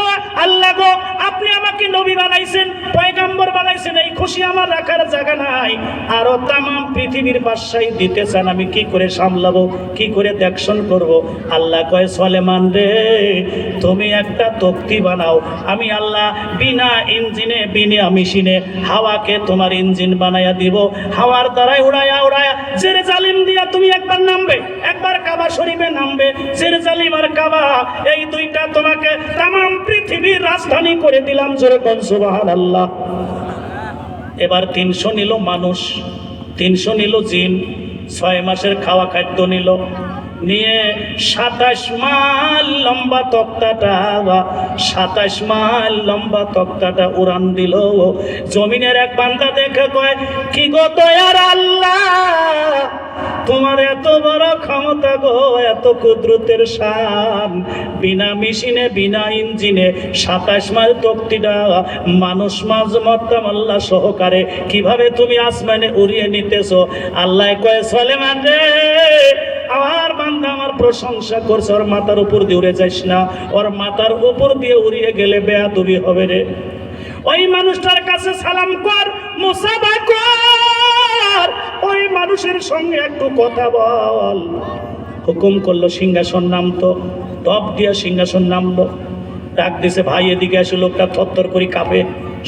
আল্লাহ গো, আপনি আমাকে নবী বানাইছেন, পয়গম্বর বানাইছেন, এই খুশি আমার রাখার জায়গা নাই। আরো তামাম পৃথিবীর বাদশাহী দিতে চান, আমি কি করে সামলাবো, কি করে দেখশন করব? আল্লাহ কয়, সুলাইমান রে, তুমি একটা তক্তি বানাও, আমি আল্লাহ বিনা ইঞ্জিনে, বিনা মেশিনে হাওয়াকে তোমার ইঞ্জিন বানাইয়া দিব। হাওয়ার দ্বারাই উড়াইয়া উড়াইয়া জেরুজালেম দিয়া তুমি একবার নামবে, একবার কাবা শরীফে নামবে। জেরুজালেম আর কাবা, এই দুইটা তোমাকে তামাম পৃথিবীর রাজধানী করে দিলাম। জোরে কোন সুবহানাল্লাহ। এবার 300 নিল মানুষ, 300 নিল জিন, 6 মাসের খাওয়া খাদ্য নিল, নিয়ে 27 মাইল লম্বা তক্তাটা, 27 মাইল লম্বা তক্তাটা উড়ান দিল। জমিনের এক বান্দা দেখে কয়, কি গো দয়ার আল্লাহ, তোমার এত বড় ক্ষমতা গো, এত কুদরতের শান, বিনা মেশিনে, বিনা ইঞ্জিনে 27 মাইল তক্তিটা মানুষ মাঝ মত্তাম আল্লাহ সহকারে কিভাবে তুমি আসমানে উড়িয়ে নিতেছো? আল্লাহ কয়, সুলাইমান রে, আমার বান্দা আমার প্রশংসা করছে, ওর মাথার উপর দিয়ে উড়ে যাইস না, ওর মাথার উপর দিয়ে উড়িয়ে গেলে বেয়াদবি হবে রে। ওই মানুষটার কাছে সালাম কর, মুসাফা কর, ওই মানুষের সঙ্গে একটু কথা বল। হুকুম করলো, সিংহাসন নামতো, টপ দিয়া সিংহাসন নামলো, ডাক দিছে, ভাই এদিকে আসে। লোকটা থরথর করে কাঁপে,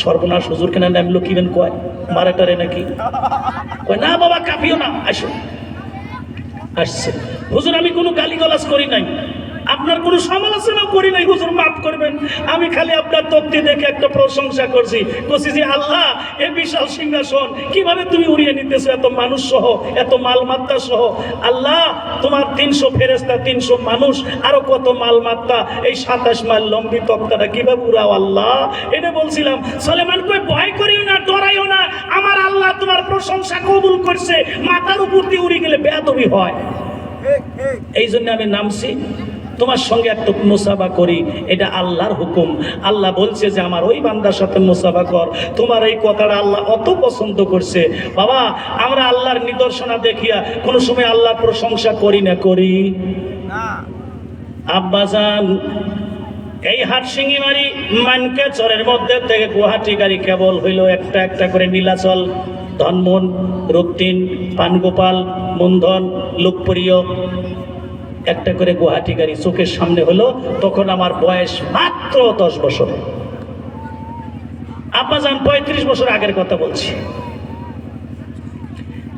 সর্বনাশ, হুজুর কেনা নামলো, কিবেন কয় মারাটারে নাকি? কয়, না বাবা কাঁপিও না, আসো। আসছে, হুজুর আমি কোনো গালিগালাজ করি নাই, আপনার কোনো সমালোচনা করি নাই হুজুর, মাফ করবেন। আমি খালি আপনার তক্তি দেখে একটা প্রশংসা করছি যে আল্লাহ এই বিশাল সিংহাসন কিভাবে তুমি উড়িয়ে নিতেছো, এত মানুষ সহ, এত মালমাত্তা সহ। আল্লাহ, তোমার 300 ফেরেশতা, 300 মানুষ, আরো কত মালমাত্তা, এই 27 মাইল লম্বি তক্তাটা কিভাবে উড়াও আল্লাহ, এটা বলছিলাম। সুলাইমান কই, ভয় করিও না, ডরাইও না, আমার আল্লাহ তোমার প্রশংসা কবুল করছে। মাথার উপর দিয়ে উড়ে গেলে বেয়াদবি হয়, এই জন্য আমি নামছি, তোমার সঙ্গে একটু মুসাফা করি, এটা আল্লাহর হুকুম। আল্লাহ বলছে যে আমার ওই বান্দার সাথে মুসাফা কর। তোমার এই কথাটা আল্লাহ অত পছন্দ করছে। বাবা, আমরা আল্লাহর নিদর্শনা দেখিয়া কোনো সময় আল্লাহর প্রশংসা করি না, করি না। আব্বাজান, এই হাটসিঙ্গিমারি মানকেচরের মধ্যে থেকে গুয়াহাটি গাড়ি কেবল হইল একটা একটা করে নীলাচল, ধনমন, রক্তিন, পানগোপাল, মূলধন, লোকপ্রিয়, একটা করে গুয়াহাটি গাড়ি চোখের সামনে হলো। তখন আমার বয়স মাত্র 10 বছর। আব্বাজান 35 বছর আগের কথা বলছি।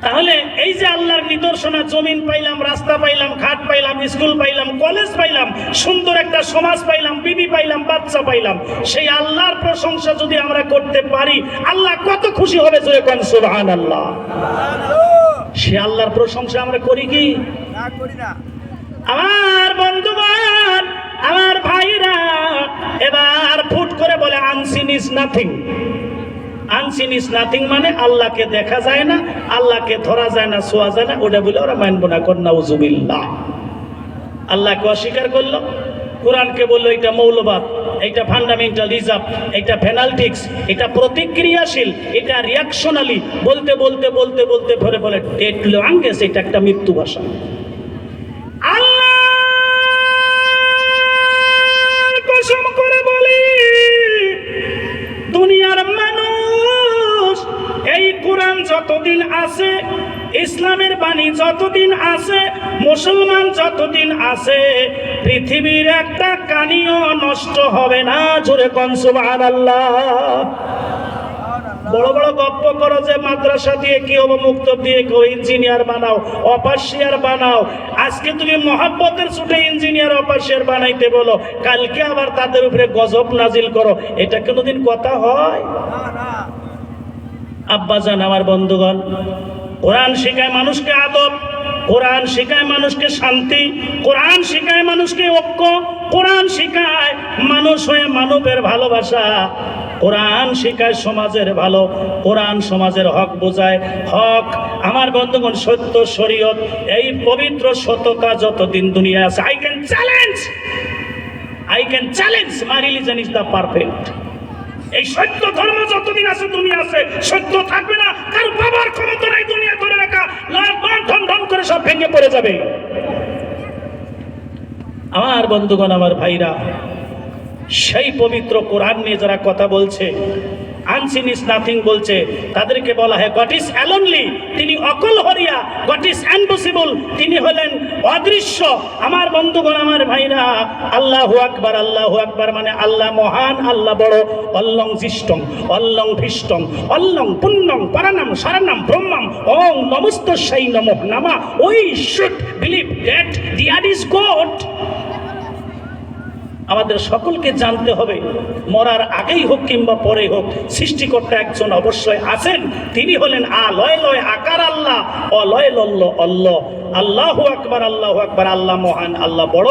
তাহলে এই যে আল্লাহর নিদর্শনা, জমিন পাইলাম, রাস্তা পাইলাম, ঘাট পাইলাম, স্কুল পাইলাম, কলেজ পাইলাম, সুন্দর একটা সমাজ পাইলাম, বিবি পাইলাম, বাচ্চা পাইলাম, সেই আল্লাহর প্রশংসা যদি আমরা করতে পারি, আল্লাহ কত খুশি হবে, জোরে কোন সুবহানাল্লাহ। সে আল্লাহর প্রশংসা আমরা করি কি না? করি না। আমার বন্ধুগণ, আমার ভাইরা, এবার ফুট করে বলে unseen is nothing. Unseen is nothing মানে আল্লাহকে দেখা যায় না, আল্লাহকে ধরা যায় না, ছোঁয়া যায় না, ওটা বলে ওরা মানব না, নাউজুবিল্লাহ। আল্লাহকে অস্বীকার করলো, কোরআনকে বললো এটা মৌলবাদ, এটা ফান্ডামেন্টালিজম, এটা ফেনাল্টিক্স, এটা প্রতিক্রিয়াশীল, এটা রিয়াকশনালি, বলতে বলতে বলতে বলতে ধরে বলে ডেট লঙ্গেস, এটা একটা মৃত্যু ভাষা। আল্লাহর কসম করে বলি, দুনিয়ার মানুষ এই কোরআন যতদিন আছে, ইসলামের বাণী যতদিন আছে, মুসলমান যতদিন আছে, পৃথিবীর একটা কানিও নষ্ট হবে না, জোরে কোন সুবহানাল্লাহ। বড় বড় গপ্প করো যে মাদ্রাসা দিয়ে কি হবো, মুক্তব দিয়ে কেউ ইঞ্জিনিয়ার বানাও, অপারশিয়ার বানাও। আজকে তুমি মহাব্বতের ছুটে ইঞ্জিনিয়ার অপারশিয়ার বানাইতে বলো, কালকে আবার তাদের উপরে গজব নাজিল করো, এটা কোনোদিন কথা হয়? আব্বাজান, আমার বন্ধুগণ, কোরআন শেখায় মানুষকে আদব, কোরআন শেখায় মানুষকে শান্তি, কোরআন শেখায় মানুষকে ঐক্য, কোরআন শেখায় মানুষ হয়ে মানবের ভালোবাসা, কোরআন শেখায় সমাজের ভালো, কোরআন সমাজের হক বোঝায়। হক, আমার বন্ধুগণ, সত্য, শরীয়ত, এই পবিত্র সত্যতা যতদিন দুনিয়া আছে, I can challenge my religion is the perfect. এই সত্য ধর্ম যতদিন আছে দুনিয়া আছে, সত্য থাকবে না, তার বাবার ক্ষমতা নাই দুনিয়া ধরে রাখা, ধন ধন করে সব ভেঙে পড়ে যাবে। আমার বন্ধুগণ, আমার ভাইরা, সেই পবিত্র কোরআন নিয়ে যারা কথা বলছে, আনসিন ইজ নাথিং বলছে, তাদেরকে বলা হয় গড ইজ অ্যালোনলি, তিনি অকলহরিয়া, গড ইজ ইম্পসিবল, তিনি হলেন অদৃশ্য। আমার বন্ধুগণ, আমার ভাইরা, আল্লাহু আকবার, আল্লাহু আকবার মানে আল্লাহ মহান, আল্লাহ বড়। অল্লং জিষ্টং, অল্লং ভীষ্টং, অল্লং পুণ্যং পরাণাম শরণাম ব্রহ্মম, ওং নমস্তস্যৈ নমঃ নমঃ। উই শুড বিলিভ দ্যাট দিয়ার ইজ গড। আমাদের সকলকে জানতে হবে, মরার আগেই হোক কিংবা পরে হোক, সৃষ্টিকর্তা একজন অবশ্যই আছেন। তিনি হলেন আলয় লয় আকার আল্লাহ, অলয় লল্ল অল্লাহ। আল্লাহু আকবার, আল্লাহু আকবার, আল্লাহ মহান, আল্লাহ বড়।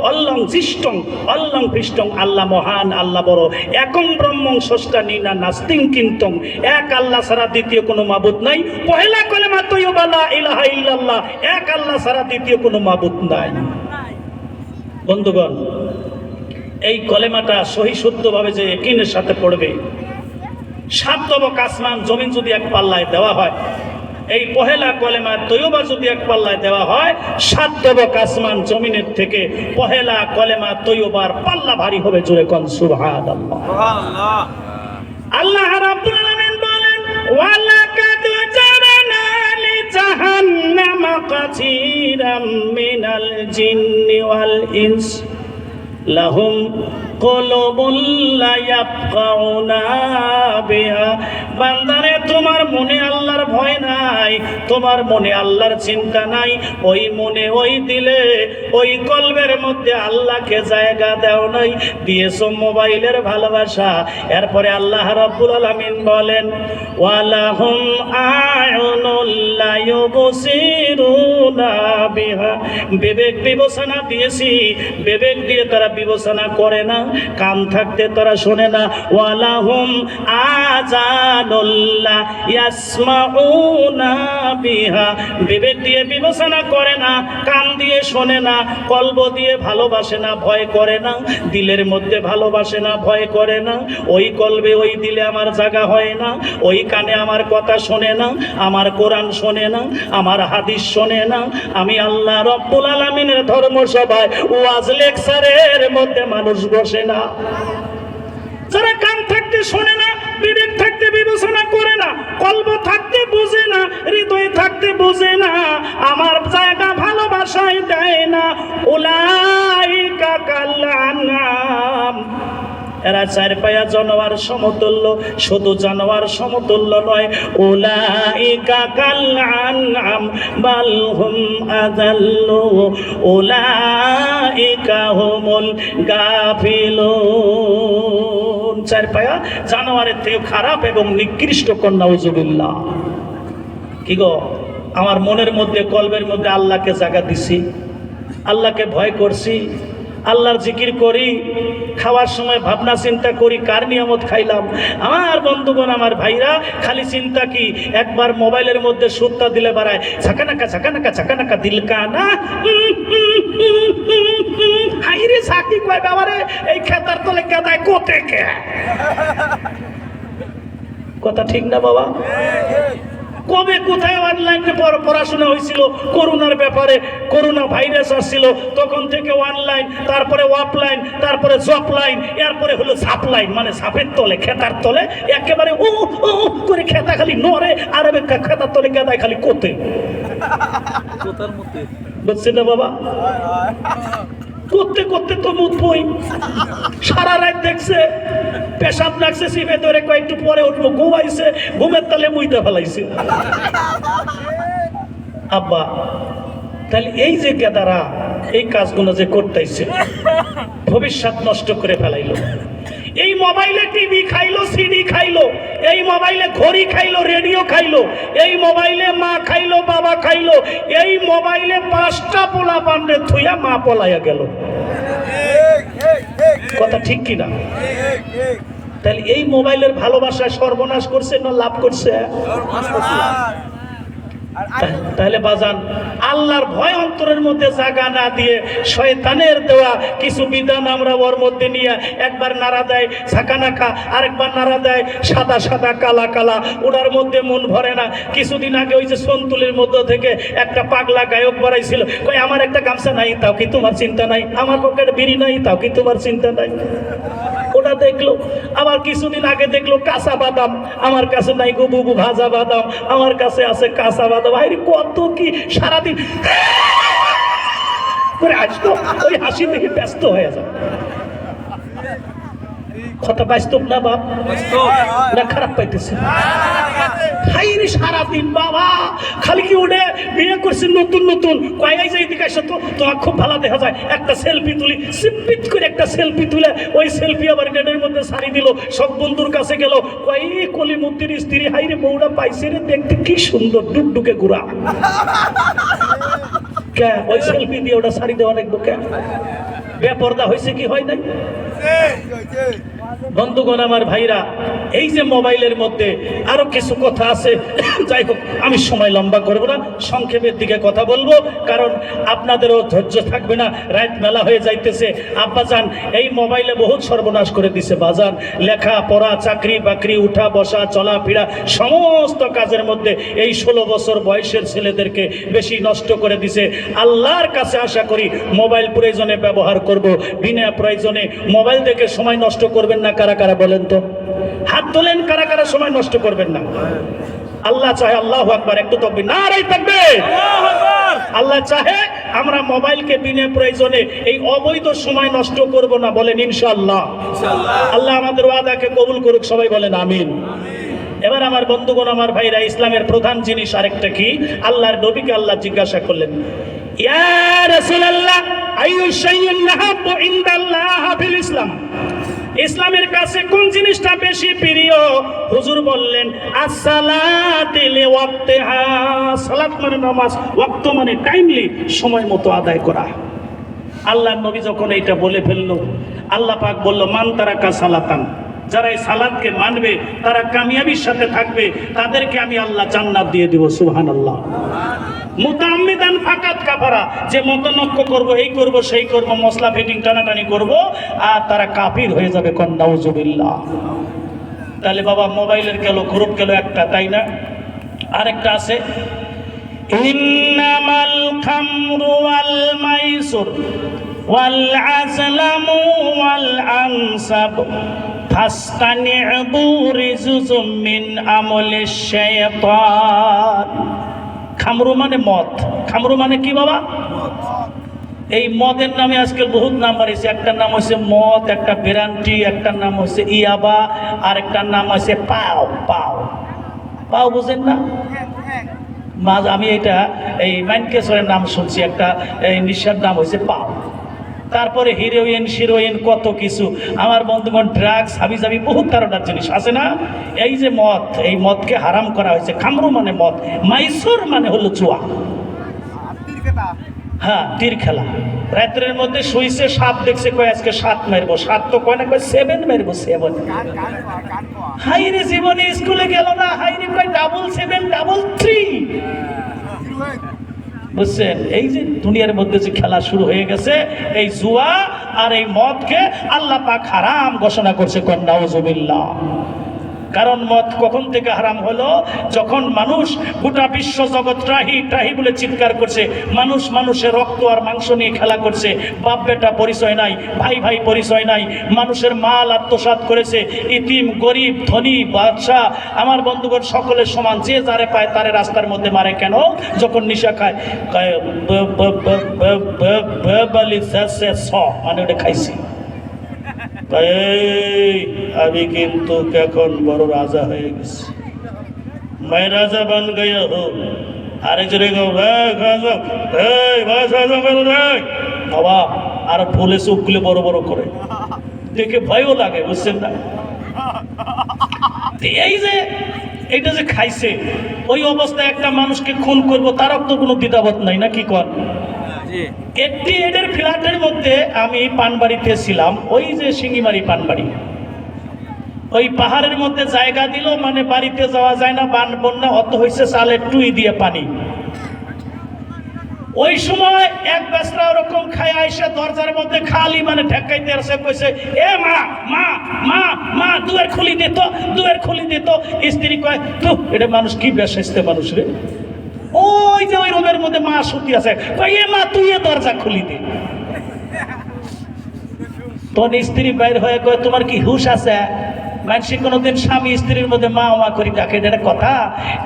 অল্লং জিষ্টং, অল্লং ভীষ্টং, আল্লাহ মহান, আল্লাহ বড়। একং ব্রহ্মং ষষ্ঠা নিনা নাস্তিং কিন্তং, এক আল্লাহ ছাড়া দ্বিতীয় কোনো মাবুদ নাই। পহেলা কলেমা তৈয়বা লা ইলাহা ইল্লাল্লাহ, এক আল্লাহ ছাড়া দ্বিতীয় কোনো মাবুদ নাই। বন্ধুগণ, এই কলেমাটা সহি শুদ্ধভাবে যে ইয়াকিনের সাথে পড়বে, 7 তবক আসমান জমিন যদি এক পাল্লায় দেওয়া হয়, এই পহেলা কলেমা তৈয়বা যদি এক পাল্লায় দেওয়া হয়, 7 তবক আসমান জমিনের থেকে পহেলা কলেমা তৈয়বার পাল্লা ভারী হবে, জোরে কোন সুবহানাল্লাহ। সুবহানাল্লাহ। আল্লাহ রাব্বুল আলামিন বলেন, ওয়ালাকাদ জারানা লি জাহান্নামা কাসীরাম মিনাল জিন্নি ওয়াল ইনস লাহুম কুলুবুল লা ইয়াফকাউনা বিহা। বান্দারে, তোমার মনে আল্লাহর ভয় নাই, তোমার মনে আল্লাহর চিন্তা নাই, ওই মনে ওই দিলে ওই কলবের মধ্যে আল্লাহকে জায়গা দাও নাই, দিয়েছো মোবাইলের ভালোবাসা। এরপরে আল্লাহ রাব্বুল আলামিন বলেন ওয়ালাহুম আয়ুনুল লা ইউবসিরুনা বিহা, বিবেক বিবেচনা দিয়েছি, বিবেক দিয়ে তারা বিবেচনা করে না, কান থাকতে তারা শোনে না। ওয়ালাহুম আযানুল লা ইয়াসমাউনা বিহা, বিবেক দিয়ে বিবেচনা করে না, কান দিয়ে শোনে না, কলব দিয়ে ভালোবাসে না, ভয় করে না, দিলের মধ্যে ভালোবাসে না, ভয় করে না। ওই কলবে ওই দিলে আমার জায়গা হয় না, ওই কানে আমার কথা শোনে না, আমার কোরআন শোনে না, আমার হাদিস শোনে না। আমি আল্লাহ রব্বুল আলামিনের ধর্মসভায় ওয়াজ লেকচারের মধ্যে মানুষ বসে না। যারা কান থাকতে শোনে না, বিবেক থাকতে বিবেচনা করে না, কলব থাকতে বুঝে না, হৃদয় থাকতে বুঝে না, আমার জায়গা ভালোবাসায় দেয় না, উলাইকা কাল আনআম, এরা চার পায়া জানোয়ার সমতুল্য। শুধু জানোয়ার সমতুল্য নয়, উলাইকা কাল আনআম বাল হুম আযাল্লু উলাইকা হুমুল গাফিলুন। চার পায়া জানোয়ারের থেকে খারাপ এবং নিকৃষ্ট কন্যা। নাউজুবিল্লাহ। কি গো, আমার মনের মধ্যে কলবের মধ্যে আল্লাহকে জায়গা দিছি, আল্লাহকে ভয় করছি, আল্লাহর জিকির করি, খাওয়ার সময় ভাবনা চিন্তা করি কার নিয়ামত খাইলাম। আমার বন্ধুগণ, আমার ভাইরা, খালি চিন্তা কি, একবার মোবাইলের মধ্যে সুরটা দিলে বাড়ায় ঝাঁকানাকা ঝাঁকানাকা ঝাঁকানাকা দিলকানা, হাইরে ঝাঁকি কয় বাবারে, এই খেতার তলে কেদায় কোতে কে। কথা ঠিক না বাবা? কবে কোথায় অনলাইনে পড়াশোনা হয়েছিল করোনার ব্যাপারে, করোনা ভাইরাস আসছিল, তখন থেকে অনলাইন, তারপরে অফলাইন, তারপরে জবলাইন, এরপরে হলো সাপলাইন, মানে সাপের তলে খেতার তলে একেবারে ও ও করে খেতা খালি নড়ে, আর খেতার তলে কেদায় খালি কোতে। বুঝছেন না বাবা? করতে করতে তো মুখ বই, সারা রাত দেখছে, পেশাব লাগছে সিপে ধরে, কয়েকটু পরে উঠবো, ঘুমাইছে, ঘুমের তালে মুইতে ফেলাইছে। আব্বা, তাহলে এই যে গেদারা এই কাজগুলো যে করতেছে, ভবিষ্যৎ নষ্ট করে ফেলাইলো। এই মোবাইলে টিভি খাইলো, সিডি খাইলো, এই মোবাইলে ঘড়ি খাইলো, রেডিও খাইলো, এই মোবাইলে মা খাইলো, বাবা খাইলো, এই মোবাইলে 5টা পোলা বান্ডে থুইয়া মা পলাইয়া গেল। কথা ঠিক কিনা? তাহলে এই মোবাইলের ভালোবাসায় সর্বনাশ করছে না লাভ করছে? তাহলে বাজান, আল্লাহর ভয় অন্তরের মধ্যে জায়গা না দিয়ে শয়তানের দেওয়া কিছু বিধান আমরা ওর মধ্যে নিয়ে একবার নাড়া দেয় ঝাঁকানাকা, আরেকবার নাড়া দেয় সাদা সাদা কালা কালা, ওনার মধ্যে মন ভরে না। কিছুদিন আগে ওই যে সন্তুলের মধ্যে থেকে একটা পাগলা গায়ক বাড়াইছিল, কই আমার একটা গামছা নাই, তাও কি তোমার চিন্তা নাই? আমার পকেটে বিড়ি নাই, তাও কি তোমার চিন্তা নাই? ওটা দেখলো। আবার কিছুদিন আগে দেখলো কাঁচা বাদাম, আমার কাছে নাই গো বুবু ভাজা বাদাম, আমার কাছে আছে কাঁচা বাদাম। ভাইরে কত কি সারাদিন করে আসতো, ওই হাসি দেখে ব্যস্ত হয়ে যায়। কথা বাস্তব না বাপ? না খারাপ পাইতেছে? খাইনি সারাদিন বাবা, খালি কি উঠে বিয়ে করছি নতুন নতুন, কয়াই যে এদিকে আসো তো, তোমার খুব ভালো দেখা যায়, একটা সেলফি তুলি, সিপিট করে একটা সেলফি তুলে ওই সেলফি আবার নেটের মধ্যে সারি দিল, সব বন্ধুর কাছে গেল, কয় কলিমুদ্দির স্ত্রী, হাইরে বউটা পাইছে রে, দেখতে কি সুন্দর, ডুকডুকে ঘুরা। কে ওই সেলফি দিয়ে ওটা সারি দেওয়া লাগবো? কে বেপর্দা হয়েছে কি হয় নাই? বন্ধুগণ, আমার ভাইরা, এই যে মোবাইলের মধ্যে আরো কিছু কথা আছে, যাই হোক আমি সময় লম্বা করব না, সংক্ষেপের দিকে কথা বলবো, কারণ আপনাদেরও ধৈর্য থাকবে না, রাত মেলা হয়ে যাইতেছে। আব্বাজান এই মোবাইলে বহুত সর্বনাশ করে দিছে বাজান, লেখা পড়া, চাকরি বাকরি, উঠা বসা, চলাফেরা, সমস্ত কাজের মধ্যে এই 16 বছর বয়সের ছেলেদেরকে বেশি নষ্ট করে দিছে। আল্লাহর কাছে আশা করি মোবাইল প্রয়োজনে ব্যবহার করব, বিনা প্রয়োজনে মোবাইল দেখে সময় নষ্ট করবেন না। কারা কারা বলেন তো? হাত তোলেন, কারা কারা সময় নষ্ট করবেন না? আল্লাহ চাহে, আল্লাহু আকবার, একটু তাকবীর, নারে তাকবীর। আল্লাহ চাহে আমরা মোবাইলকে বিনা প্রয়োজনে এই অবৈধ সময় নষ্ট করব না, বলেন ইনশাআল্লাহ। আল্লাহ আমাদের ওয়াদাকে কবুল করুক, সবাই বলেন আমিন। এবার আমার বন্ধুগণ, আমার ভাইরা, ইসলামের প্রধান জিনিস আরেকটা কি? আল্লাহর নবীকে আল্লাহ জিজ্ঞাসা করলেন, ইয়া রাসূলুল্লাহ আইয়ু শাইইন নাহাব্বু ইনদাল্লাহ ফিল ইসলাম, ইসলামের কাছে কোন জিনিসটা বেশি প্রিয়? হুজুর বললেন আসসালাতু লিওয়াক্তিহা, সালাত মানে নামাজ, ওয়াক্ত মানে টাইমলি, সময় মতো আদায় করা। আল্লাহর নবী যখন এইটা বলে ফেললো, আল্লাহ পাক বলল মান তারাকা সালাতান, যারা এই সালাতকে মানবে তারা কামিয়াবির সাথে থাকবে, তাদেরকে আমি আল্লাহ জান্নাত দিয়ে দিব। সুবহানাল্লাহ। মুতাআম্মিদান ফাকাত কাফারা, যে মতনক্য করব, এই করব সেই করব, মশলা ফিটিং টানাটানি করব, আর তারা কাফির হয়ে যাবে। কোন নাউজুবিল্লাহ। তাহলে বাবা মোবাইলের গেল, গ্রুপ গেল একটা, তাই না? আরেকটা আছে ইন্নামাল খামরু ওয়াল মাইসুর ওয়াল আজলামু ওয়াল আনসাব ফাস্তানি'বু রিজুজুম মিন আমলিশ শাইতান। খামরু মানে মদ। খামরু মানে কি বাবা? এই মদের নামে আজকাল বহুত নাম বাড়িয়েছে। একটার নাম হচ্ছে মদ, একটা ব্রান্ডি, একটার নাম হচ্ছে ইয়াবা, আর একটার নাম হচ্ছে পাও। পাও পাও বুঝেন না? আমি এটা এই মাইনকেশ্বরের নাম শুনছি, একটা এই নিশার নাম হচ্ছে পাও। তারপরে হিরোইন শিরোইন কত কিছু, আমার বন্ধুগণ ড্রাগস হাবিজাবি বহুত তারটার জিনিস আছে না? এই যে মদ, এই মদকে হারাম করা হয়েছে। খামরু মানে মদ, মাইসুর মানে হলো জুয়া। হ্যাঁ, তীর খেলা। রাত্রের মধ্যে শুইছে, সাপ দেখছে, কয় আজকে 7 মারবো। 7 তো কয় না, কয় 7 মারবো। 7 হাইরে জীবনে স্কুলে গেল না, হাইরে কয় 7 3 বুঝছেন? এই যে দুনিয়ার মধ্যে যে খেলা শুরু হয়ে গেছে, এই জুয়া আর এই মদকে আল্লাহ পাক হারাম ঘোষণা করছে। কোন নাউজুবিল্লাহ। কারণ মদ কখন থেকে হারাম হলো? যখন মানুষ গোটা বিশ্ব জগৎ ত্রাহি ত্রাহি বলে চিৎকার করছে, মানুষ মানুষের রক্ত আর মাংস নিয়ে খেলা করছে, বাপ বেটা পরিচয় নাই, ভাই ভাই পরিচয় নাই, মানুষের মাল আত্মসাৎ করেছে, ইতিম গরিব ধনী বাদশা আমার বন্ধুগণ সকলের সমান, যে যারে পায় তারে রাস্তার মধ্যে মারে। কেন? যখন নেশা খায়, মানে ওটা খাইছি। তাই আমি কিন্তু এখন বড় রাজা হয়ে গেছি, मैं राजा बन गया हूँ। আরেকজনে বাবা আর ফুলে চোখগুলো বড় বড় করে, দেখে ভয়ও লাগে, বুঝছেন না? এই যে এইটা যে খাইছে, ওই অবস্থায় একটা মানুষকে খুন করবো, তারও তো কোনো দ্বিধাবোধ নাই, না কি কর? একটি এদের ফ্ল্যাটের মধ্যে আমি পানবাড়িতে ছিলাম, ওই যে সিঙ্গিমারি পানবাড়ি, ওই পাহাড়ের মধ্যে জায়গা দিল, মানে বাড়িতে যাওয়া যায় না, বান বন্যা অত হয়েছে, চালের টুই দিয়ে পানি। ওই সময় এক বেসরা ওরকম খায় আইসা দরজার মধ্যে খালি মানে ঠেকাইতে আসে, কইছে এ মা মা মা মা দুয়ার খুলি দিত, দুয়ার খুলি দিত। স্ত্রী কয় তো এটা মানুষ কি বেশাইছে মানুষ রে। ওই যে ওই রুমের মধ্যে মা শুতি আছে, কয় এ মা তুই এ দরজা খুলি দে। তোর স্ত্রী বাইর হয়ে কয় তোমার কি হুশ আছে? মানুষ কোনোদিন স্বামী স্ত্রীর মধ্যে মা মা করি ডাকে, এটা কথা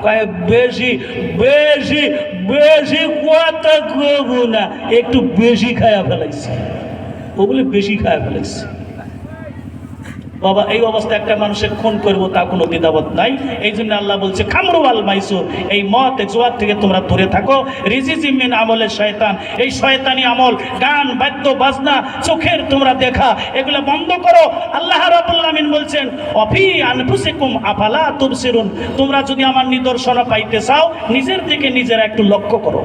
কয়? বেশি বেশি বেশি কথা কবু না, একটু বেশি খায়া ফেলাইছে। ও বলে বেশি খায়া ফেলাইছে। বাবা এই অবস্থায় একটা মানুষের খুন করবো, তা কোনো দ্বিধাবোধ নাই। এই জন্য আল্লাহ বলছে খামরু ওয়াল মাইসুর, এই মদ জুয়ার থেকে তোমরা দূরে থাকো। রিজিজিম মিন আমলের শয়তান, এই শয়তানি আমল, গান বাদ্য বাজনা, চোখের তোমরা দেখা, এগুলো বন্ধ করো। আল্লাহ রাব্বুল আমিন বলছেন অফি আনফুসিকুম আফালা তুবসিরুন, তোমরা যদি আমার নিদর্শন পাইতে চাও, নিজের দিকে নিজেরা একটু লক্ষ্য করো।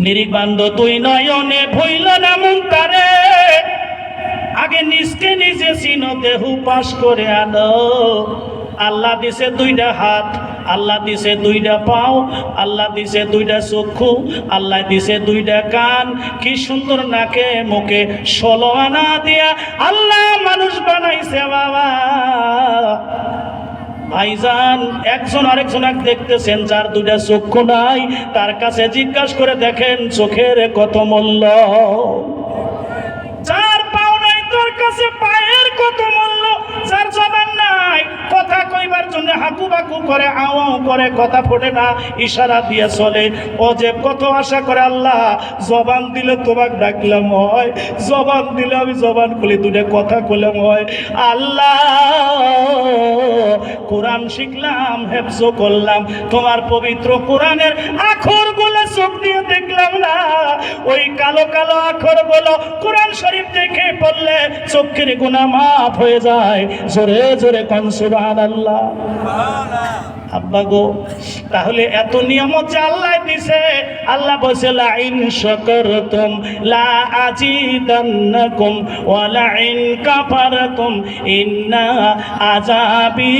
নিরিবান্ধ তুই নয়নে ভইল না মন তারে, আগে নিজকে নিজে চিনো, দেহু পাশ করে আনো। আল্লাহ দিছে 2টা হাত, আল্লাহ দিছে 2টা পাও, আল্লাহ দিছে 2টা চক্ষু, আল্লাহ দিছে 2টা কান। কি সুন্দর নাকে মুখে 16 আনা দিয়া আল্লাহ মানুষ বানাইছে বাবা। ভাইজান একজন আরেকজন দেখতেছেন, যার 2টা চক্ষু নাই, তার কাছে জিজ্ঞাসা করে দেখেন চোখের কত মূল্য। যার পাও নাই তোর কাছে পায়ের কত মূল্য। যার জবান নাই, কথা কইবার জন্য হাকু বাকু করে আও আও করে, কথা ফোটে না, ইশারা দিয়ে চলে। ও যে কত আশা করে আল্লাহ জবান দিলে তোমাকে ডাকলাম হয়, জবান দিলে আমি জবান খুলে দুটো কথা কইলাম হয়। আল্লাহ কোরআন শিখলাম, হেফজ করলাম, তোমার পবিত্র কোরআনের আখরগুলো চোখ দিয়ে দেখলাম না, ওই কালো কালো আখরগুলো কোরআন শরীফ দেখে পড়লে চোখের গুনাহ মাফ হয়ে যায়। জোরে জোরে কোন সুবহানাল্লাহ। আব্বা গো, তাহলে এত নিয়ামত যে আল্লাহ দিছে, আল্লাহ বলছে লা ইন শাকারতুম লা আজিদান্নাকুম ওয়া লা ইন কাফারতুম ইন্না আযাবি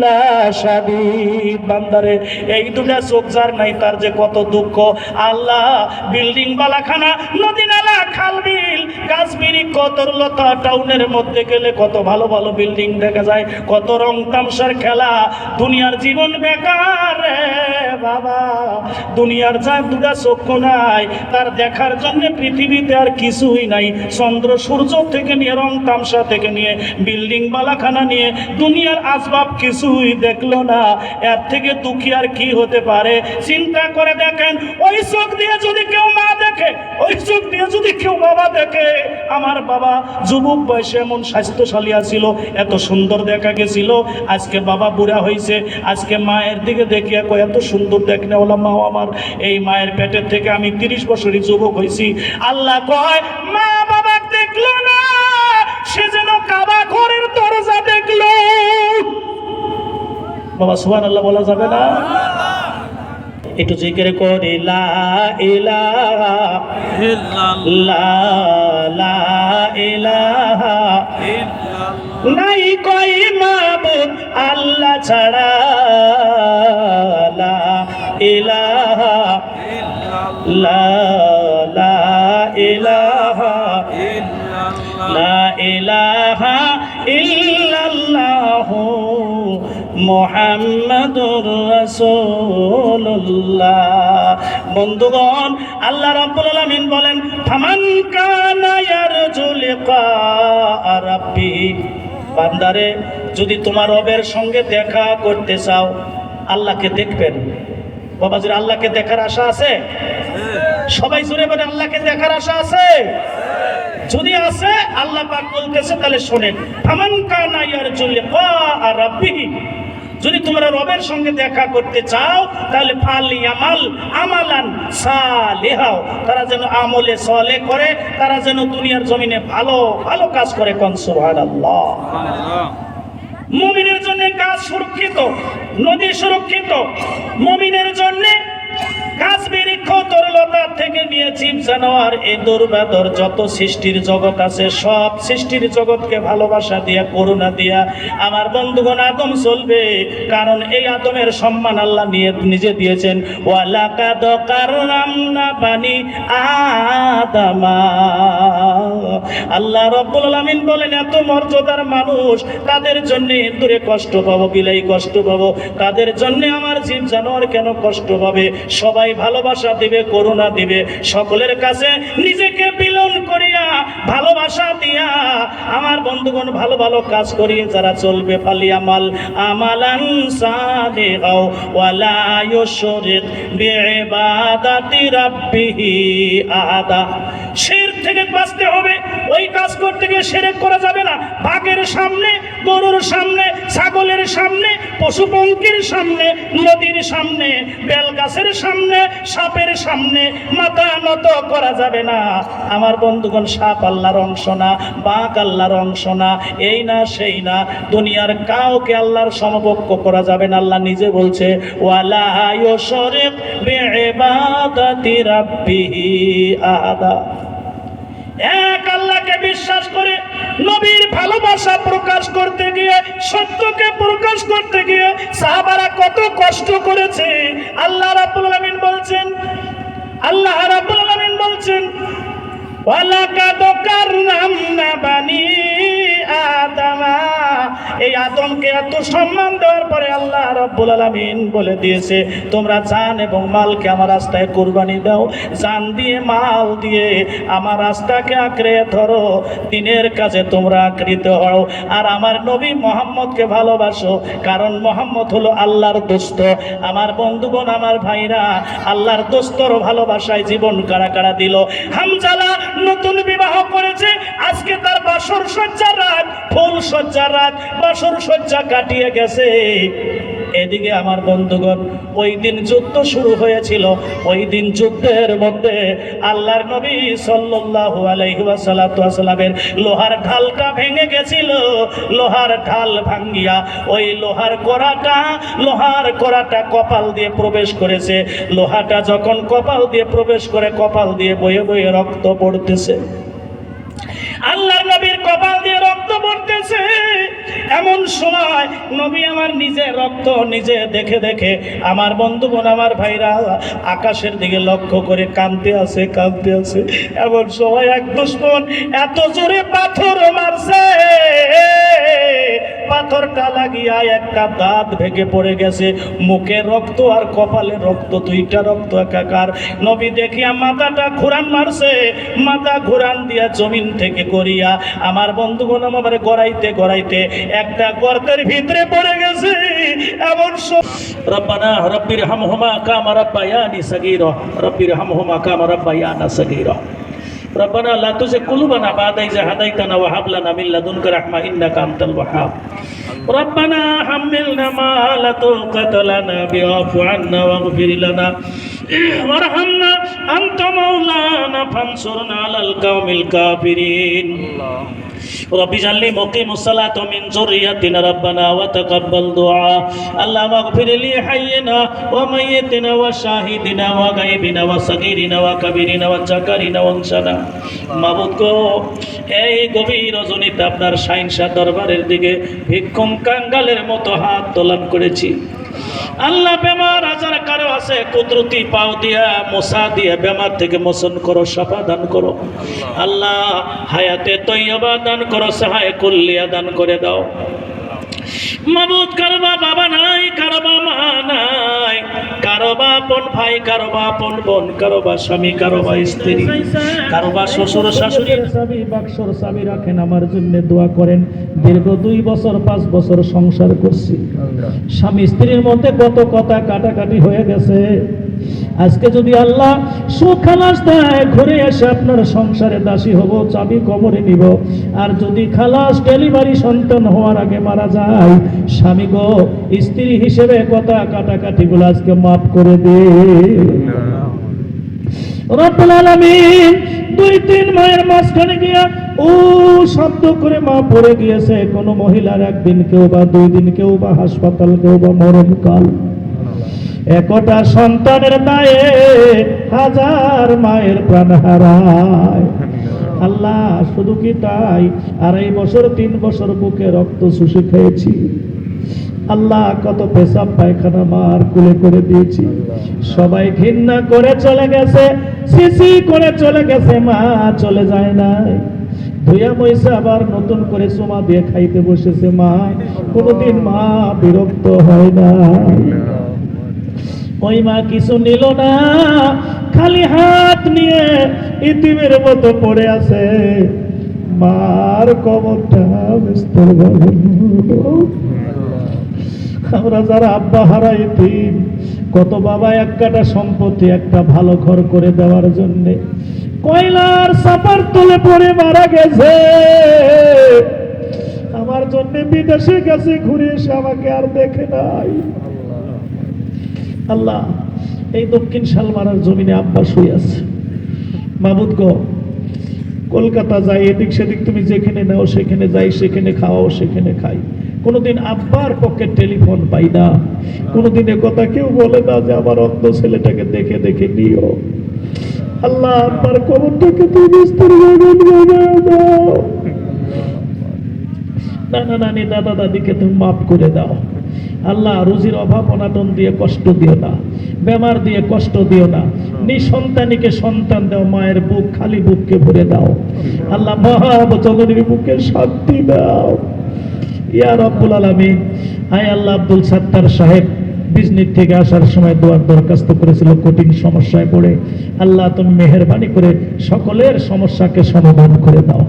লাশাদীদ। বান্দারে, এই দুটা চোখ যার নাই তার যে কত দুঃখ। আল্লাহ বিল্ডিং বালাখানা, নদী নালা, খাল বিল, গাছ বিড়ি, কতরলতা, টাউনের মধ্যে গেলে কত ভালো ভালো বিল্ডিং দেখা যায়, কত রং তামসার খেলা। দুনিয়ার জীবন বেকার রে বাবা। দুনিয়ার যার দুটা চক্ষু নাই, তার দেখার জন্য পৃথিবীতে আর কিছুই নাই। চন্দ্র সূর্য থেকে নিয়ে, রং তামসা থেকে নিয়ে, বিল্ডিং বালাখানা নিয়ে দুনিয়ার আসবাব কিছুই দেখলো না। এর থেকে দুঃখী আর কি হতে পারে? চিন্তা করে দেখেন, ওই চোখ দিয়ে যদি কেউ মা দেখে, ওই চোখ দিয়ে যদি কেউ বাবা দেখে। আমার বাবা যুবক বয়সে এমন স্বাস্থ্যশালী ছিল, এত সুন্দর দেখা গেছিল, আজকে বাবা বুড়া হয়েছে, আজকে মায়ের দিকে দেখিয়া কয় এত সুন্দর দেখনে ওলা মা আমার। এই মায়ের পেটের থেকে আমি 30 বছরই যুবক হয়েছি। আল্লাহ কয় মা বাবা দেখলো না, সে যেন কাবা ঘরের দরজা দেখলো। বাবা সুবহানাল্লাহ বলা যাবে না? একটু জিকির করি লা ইলাহা ইল্লাল্লাহ, লা ইলাহা ইল্লাল্লাহ, নাই কই মাবুদ আল্লাহ ছাড়া, লা ইলাহা ইল্লাল্লাহ, লা ইলাহা ইল্লাল্লাহ, লা ইলাহা ইল্লাল্লাহ মুহাম্মাদুর রাসূলুল্লাহ। বন্ধুগণ, আল্লাহ রাব্বুল আলামিন বলেন ফামান কানা ইয়ারজু লিকা রাব্বিহি। বান্দারে, যদি তোমার রবের সঙ্গে দেখা করতে চাও, আল্লাহকে দেখবেন। বাবাজির, আল্লাহকে দেখার আশা আছে? সবাই জোরে বলে আল্লাহকে দেখার আশা আছে? যদি আছে, আল্লাহ পাক বলতেছে, তাহলে শোনেন, ফামান কানা ইয়ারজু লিকা রাব্বিহি। যদি তোমরা রবের সঙ্গে দেখা করতে চাও, তাহলে ফালিয়ামাল আমালান সালিহা, তারা যেন আমলে সালেহ করে, তারা যেন দুনিয়ার জমিনে ভালো ভালো কাজ করে। কোন সুবহানাল্লাহ। মুমিনের জন্য কাজ সুরক্ষিত, নদী সুরক্ষিত। মুমিনের জন্য গাছ বৃক্ষ, তরলতা থেকে নিয়ে জীব জানোয়ার, ইঁদুর বাদর, যত সৃষ্টির জগৎ আছে, সব সৃষ্টির জগৎকে ভালোবাসা দিয়া, করুণা দিয়া আমার বন্ধুগণ আদম চলবে। কারণ এই আদমের সম্মান আল্লাহ নিজে দিয়েছেন। ওয়ালাকাদ কাররামনা বানি আদামা। আল্লাহ রাব্বুল আলামিন বলেন, এত মর্যাদার মানুষ, তাদের জন্য ইঁদুরে কষ্ট পাবো, বিলাই কষ্ট পাবো, তাদের জন্য আমার জীব জানোয়ার কেন কষ্ট পাবে? সবাই ভালোবাসা দিবে, করুণা দিবে, সকলের কাছে নিজেকে বিলীন করিয়া, ভালোবাসা দিয়া আমার বন্ধুগণ ভালো ভালো কাজ করিয়ে যারা চলবে, ফালিয়ামাল আমালান সালিহা ওয়ালা ইউশরিক বিইবাদাতি রাব্বিহি আহাদা। শিরক থেকে বাঁচতে হবে। ওই কাজ করতে গিয়ে শিরক করা যাবে না। বাঘের সামনে, গরুর সামনে, ছাগলের সামনে, পশু পঙ্খির সামনে, নদীর সামনে, বেলগাছের সামনে, সাপের সামনে মাথা নত করা যাবে না। আমার বন্ধুগণ, সাপ আল্লাহর অংশ না, বাঘ আল্লাহর অংশ না, এই না সেই না, দুনিয়ার কাউকে আল্লাহর সমকক্ষ করা যাবে না। আল্লাহ নিজে বলছে, ওয়ালা ইউশরিক বিইবাদাতি রাব্বিহি আহাদা। এক আল্লাহকে বিশ্বাস করে নবীর ভালোবাসা প্রকাশ করতে গিয়ে, সত্যকে প্রকাশ করতে গিয়ে সাহাবারা কত কষ্ট করেছে। আল্লাহ রাব্বুল আলামিন বলছেন, আল্লাহ রাব্বুল আলামিন বলছেন, ওয়ালাকাদ কাররামনা বানি আদামা। এই আদমকে এত সম্মান দেওয়ার পরে আল্লাহ রাব্বুল আলামিন বলে দিয়েছে তোমরা জান এবং মালকে আমার রাস্তায় কুরবানি দাও, জান দিয়ে মাল দিয়ে আমার রাস্তাকে আঁকড়ে ধরো, দিনের কাজে তোমরা আকৃত হও, আর আমার নবী মুহাম্মদকে ভালোবাসো, কারণ মুহাম্মদ হলো আল্লাহর দোস্ত। আমার বন্ধুগণ, আমার ভাইরা, আল্লাহর দোস্তর ভালোবাসায় জীবন কারা দিল। হামজালা নতুন বিবাহ করেছে, আজকে তার বাসর সজ্জার রাত, ফুল সজ্জার রাত, বাসর সজ্জা কাটিয়ে গেছে। এদিকে আমার বন্ধুগণ, ওই দিন যুদ্ধ শুরু হয়েছিল, ওই দিন যুদ্ধের মধ্যে আল্লাহর নবী সাল্লাল্লাহু আলাইহি ওয়াসাল্লামের লোহার ঢালটা ভেঙে গেছিল। লোহার ঢাল ভাঙ্গিয়া ওই লোহার কড়াটা কপাল দিয়ে প্রবেশ করেছে। লোহাটা যখন কপাল দিয়ে প্রবেশ করে, কপাল দিয়ে বয়ে বয়ে রক্ত পড়তেছে। আল্লাহর নবীর কপাল দিয়ে রক্ত পড়তেছে। এমন সময় নবী আমার নিজের রক্ত নিজে দেখে দেখে আমার বন্ধুগণ, আমার ভাইরা, আকাশের দিকে লক্ষ্য করে কাঁদতে আছে। এমন সময় এক দুশমন এত জোরে পাথর মারছে, পাথরটা লাগিয়া একটা দাঁত ভেঙে পড়ে গেছে। মুখে রক্ত আর কপালে রক্ত, দুইটা রক্ত একাকার। নবী দেখিয়া মাথাটা ঘুরান মারছে, মাথা ঘুরান দিয়া জমিন থেকে করিয়া আমার বন্ধুগণ আমার গড়াইতে একটা গর্তের ভিতরে পড়ে গেছে। এমন রব্বানা রব্বির হামহুমা কামা রাব্বায়ানি সাগীরা, রব্বির হামহুমা কামা রাব্বায়ানা সাগীরা। ربنا لا تزغ قلوبنا بعد إذ هديتنا وهب لنا من لدنك رحمة إنك أنت الوهاب ربنا حملنا ما لا طاقة لنا به واعف عنا واغفر لنا وارحمنا أنت مولانا فانصرنا على القوم الكافرين رب اجعلني مقيم الصلاة من ذريتنا ربنا وتقبل دعاء اللهم اغفر لي حينا وميتنا وشاهدنا وغائبنا وصغيرنا وكبيرنا وذكرنا وانثانا মাবুদ গো, এই গভীর রজনীতে আপনার শাহিনশাহ দরবারের দিকে ভিক্ষুক কাঙ্গালের মতো হাত তোলন করেছি। আল্লাহ, বেমার আজার কারো আছে, কুদরতি পাও দিয়া মোসা দিয়া বেমার থেকে মোচন করো, শাফা দান করো। আল্লাহ, হায়াতে তৈয়বা দান করো, সাহায় কুল্লিয়া দান করে দাও। মাবুদ, কারবা বাবা নাই, কারবা মা নাই, কারবা আপন ভাই, কারবা আপন বোন, কারবা স্বামী, কারবা স্ত্রী, কারবা শ্বশুর শাশুড়ি চাবি বাক্সর চাবি রাখেন, আমার জন্য দোয়া করেন। দীর্ঘ 2 বছর 5 বছর সংসার করছি, স্বামী স্ত্রীর মধ্যে কত কথা কাটাকাটি হয়ে গেছে। আজকে যদি আল্লাহ সুখালাস দেয়, ঘুরে এসে আপনার সংসারে দাসী হব, চাবি কবরে নিব। আর যদি খালাস ডেলিভারি সন্তান হওয়ার আগে মারা যায়, স্বামী গো, স্ত্রী হিসেবে কথা কাটাকাটি গুলো আজকে মাফ করে দে রব্বুল আলামিন। 2-3 মায়ের মাঝখানে গিয়া ও শব্দ করে মা পড়ে গিয়েছে। কোন মহিলার একদিন, কেউ বা 2 দিন, কেউ বা হাসপাতাল, কেউ বা মরণকাল। একটা সন্তানের দায়ে হাজার মায়ের প্রাণ হারায়। আল্লাহ, শুধু কি তাই, 2.5 বছর 3 বছর বুকে রক্ত শুষে খেয়েছি। আল্লাহ, কত পেশাব পায়খানা মার কুলে করে দিয়েছি। সবাই ঘৃণা করে চলে গেছে, সিসি করে চলে গেছে, মা চলে যায় নাই। ধুয়া মইসা আবার নতুন করে চুমা দিয়ে খাইতে বসেছে মা। কোনদিন মা বিরক্ত হয় না। ওই মা কিছু নিল না, খালি হাত নিয়ে ইতিমের মতো পড়ে আছে। মার কবরটা বিস্তর ভাবে। আমরা যারা আব্বা হারা ইতিম, কত বাবা এক কাটা সম্পত্তি একটা ভালো ঘর করে দেওয়ার জন্য কয়লার চাপার তলে পড়ে মারা গেছে। আমার জন্য বিদেশে গেছে, ঘুরে এসে আমাকে আর দেখে নাই। আল্লাহ, এই দক্ষিণ শালমারার জমিনে আব্বা শুয়ে আছে। মাবুদ গো, কলকাতা যাই, এদিক সেদিক তুমি যেখানে নাও সেখানে যাই, সেখানে খাওয়াও সেখানে খাই। কোনোদিন আব্বার পক্ষে টেলিফোন পাই না, কোনোদিন কথা কেউ বলে না যে আমার অন্ধ ছেলেটাকে দেখে দেখে নিও। আল্লাহ, আব্বার কবরটাকে তুমি বিস্তর দাও। নানা নানি দাদা দাদিকে তুমি মাফ করে দাও। আল্লাহ, রুজির অভাব অনাটন দিয়ে কষ্ট দিও না, বেমার দিয়ে কষ্ট দিও না। নিঃসন্তানীকে সন্তান দাও, মায়ের বুক খালি বুককে ভরে দাও। আল্লাহ, মহাবচনের বুকে শান্তি দাও। ইয়া রব্বুল আলামিন। আয় আল্লাহ, আব্দুল সাত্তার সাহেব বিজনির থেকে আসার সময় দোয়ার দরখাস্ত করেছিল, কঠিন সমস্যায় পড়ে। আল্লাহ তুমি মেহেরবানি করে সকলের সমস্যাকে সমাধান করে দাও।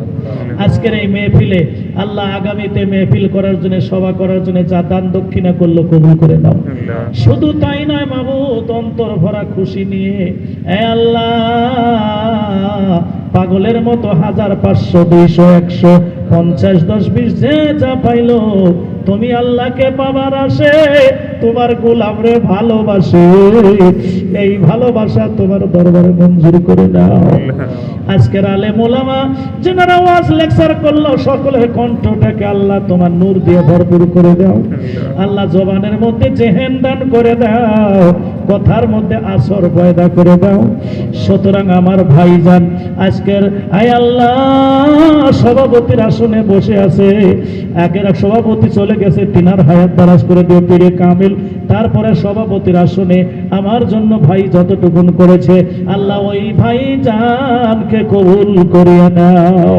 আজকের এই মেহফিলে আল্লাহ আগামীতে মেহফিল করার জন্য, সভা করার জন্য যা দান দক্ষিণা করলো কবুল করে দাও। শুধু তাই নয় মাবুদ, অন্তর ভরা খুশি নিয়ে এ আল্লাহ পাগলের মতো 1000, 500, 200, 100, 50, 10, 20 যে যা পাইলো, তুমি আল্লাহকে পাবার আসে তোমার গোলামরে ভালোবাসে, এই ভালোবাসা তোমার দরবারে মঞ্জুর করে দাও। আজকের আলেম ওলামা যারা ওয়াজ লেকচার করলো, সকলের কণ্ঠটাকে আল্লাহ তোমার নূর দিয়ে ভরপুর করে দাও। আল্লাহ জবানের মধ্যে জেহেন দান করে দাও, কথার মধ্যে আসর পয়দা করে দাও। সুতরাং আমার ভাইজান আজকের আয় আল্লাহ সভাপতির আসনে বসে আছে, আগের সভাপতি চলে গেছে, তিনার হায়াত দারাজ করে দিও পীরে কামিল। তারপরে সভাপতির আসনে আমার জন্য ভাই যতটুকুন করেছে আল্লাহ ওই ভাই জানকে কবুল করিয়া নাও।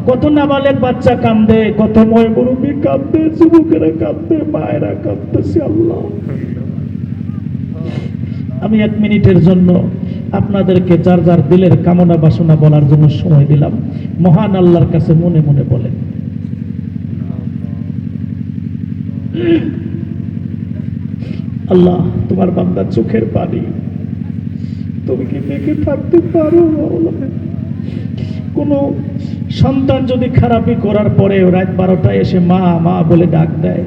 কত নাবালেক বাচ্চা কান্দে, কত ময় মুরব্বী কান্দে, যুবকেরা কান্দে, মায়েরা কান্দতেছে। আল্লাহ আমি 1 মিনিটের জন্য আপনাদেরকে যার যার দিলের কামনা বাসনা বলার জন্য সময় দিলাম। মহান আল্লাহর কাছে মনে মনে বলেন, আল্লাহ তোমার বান্দা চোখের পানি, তুমি কি দেখে থাকতে পারো? কোন সন্তান যদি খারাপি করার পরে রাত 12টায় এসে মা মা বলে ডাক দেয়,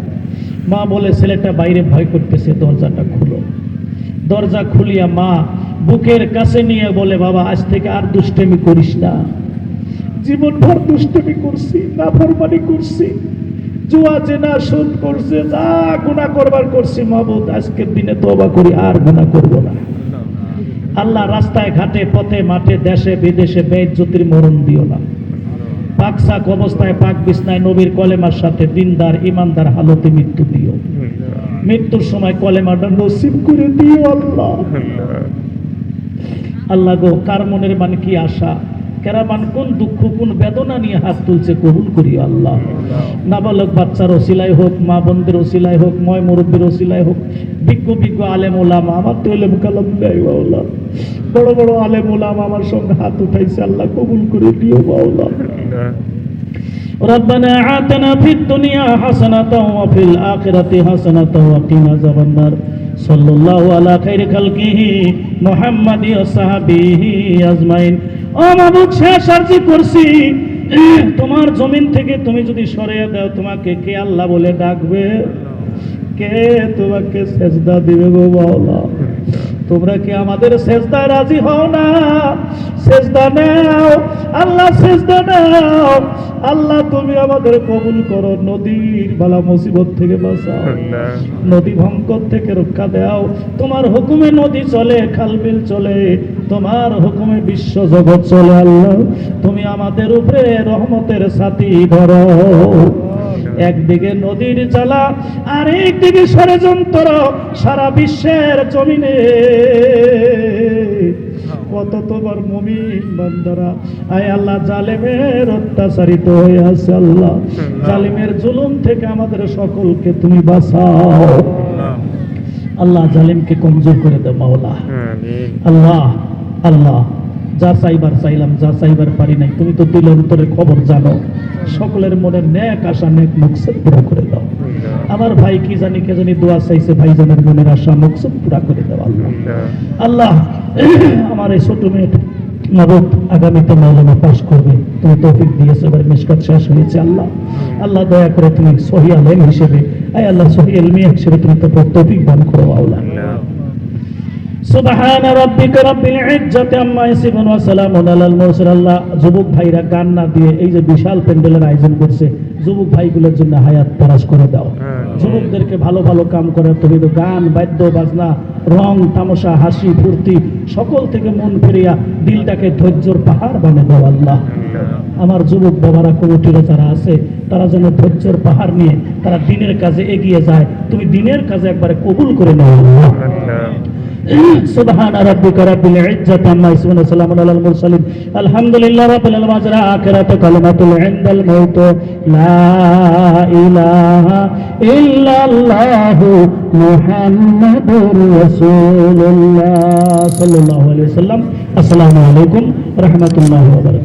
মা বলে ছেলেটা বাইরে ভয় করতেছে, দরজাটা খুলো। দরজা খুলিয়া মা বুকের কাছে নিয়ে বলে, বাবা আজ থেকে আর দুষ্টেমি করিস না, জীবনভর দুষ্টেমি করছি, নাফরমানি করছি, জুয়া জেনা সুদ করছে, যা গুনাহ করবার করছি, মাবুদ আজকের দিনে তওবা করি, আর গুনাহ করব না। আল্লাহ রাস্তায় ঘাটে পথে মাঠে দেশে বিদেশে বেইজ্জতির মরণ দিও না। পাক সাক অবস্থায় পাক বিছনায় নবীর কলেমার সাথে দিনদার ইমানদার হালতে মৃত্যু দিও। মৃত্যুর সময় কলেমাটা নসিব করে দিও আল্লাহ। আল্লাহ গো, কার মনের মানে কি আশা, কেরামান কোন দুঃখ কোন বেদনা নিয়ে হাত তুলছে কবুল করি আল্লাহ। নাবালক বাচ্চার ওসিলাই হোক, মা বোনদের ওসিলাই হোক, ময় মুরব্বীর ওসিলাই হোক, বিজ্ঞ বিজ্ঞ আলেম ওলামা, আমার তো এলেম কালাম নাই বাউলা, বড় বড় আলেম ওলামা আমার সঙ্গে হাত উঠাইছে, আল্লাহ কবুল করে দিও বাউলা। ربنا آتنا في الدنيا حسنة وفي الآخرة حسنة وقنا عذاب النار صلى الله على خير خلقه محمد وصحبه أجمعين। ও মাবুদ, শেষ আরজি করছি, তোমার জমিন থেকে তুমি যদি সরিয়ে দাও, তোমাকে কে আল্লাহ বলে ডাকবে? কে তোমাকে সেজদা দিবে গো মাওলা? তোমরা কি আমাদের সেজদায় রাজি হও না? সেজদা নাও আল্লাহ, সেজদা নাও আল্লাহ, তুমি আমাদের কবুল করো। নদীর বালা মুসিবত থেকে বাঁচাও, নদী ভঙ্কর থেকে রক্ষা দাও। তোমার হুকুমে নদী চলে, খালবিল চলে, তোমার হুকুমে বিশ্ব জগৎ চলে। আল্লাহ তুমি আমাদের উপরে রহমতের ছাতি ধরো। একদিকে নদীর জ্বালা, আর একদিকে ষড়যন্ত্র সারা বিশ্বের জমিনে। কত তোমার মুমিন বান্দারা আয় আল্লাহ জালেমের অত্যাচারিত হয়ে আছে। আল্লাহ জালিমের জুলুম থেকে আমাদের সকলকে তুমি বাঁচাও। আল্লাহ জালিমকে কমজোর করে দাও মাওলা। আল্লাহ আল্লাহ যা চাইবার চাইলাম, যা চাইবার পারি নাই, তুমি তো দিল অন্তরের খবর জানো। সকলের মনের নেক আশা নেক মকসদ পুরা করে দাও। আমার ভাই কি জানি কে জানি দোয়া চাইছে, ভাইজানের মনের আশা মকসদ পুরা করে দাও আল্লাহ। আল্লাহ আমার এই ছোট মেয়ে মাবুদ আগামীতে মাওলানা পাস করবে, তুমি তৌফিক দিয়েছো, এবার মিশকাত শেষ হয়েছে। আল্লাহ আল্লাহ দয়া করে তুমি সহি আলেম হিসেবে, আয় আল্লাহ সহি ইলমি হিসেবে তুমি তো তৌফিক দান করো আল্লাহ। সুবহান রাব্বিকা রাব্বিল ইজ্জাতি আম্মা ইয়াসিফুন ওয়া সালামুন আলাল মুরসালিন। আল্লাহ যুবক ভাইরা গান না দিয়ে এই যে বিশাল প্যান্ডেলের আয়োজন করছে, যুবক ভাইগুলোর জন্য হায়াত তারাশ করে দাও। যুবকদেরকে ভালো ভালো কাম করে তুমি তো গান বাদ্য বাজনা রং তামাশা হাসি ফুর্তি সকল থেকে মন ফিরিয়া দিলটাকে ধৈর্যের পাহাড় বানিয়ে দাও আল্লাহ। আমার যুবক বাবারা কমিটিরা যারা আছে তারা যেন ধৈর্যের পাহাড় নিয়ে তারা দিনের কাজে এগিয়ে যায়, তুমি দিনের কাজে একবারে কবুল করে নাও আল্লাহ। سبحان ربك رب العزة عما يصفون وسلام على المرسلين الحمد لله رب العالمين آخرة كلمة عند الموت لا إله إلا الله محمد رسول الله صلى الله عليه وسلم السلام عليكم ورحمة الله وبركاته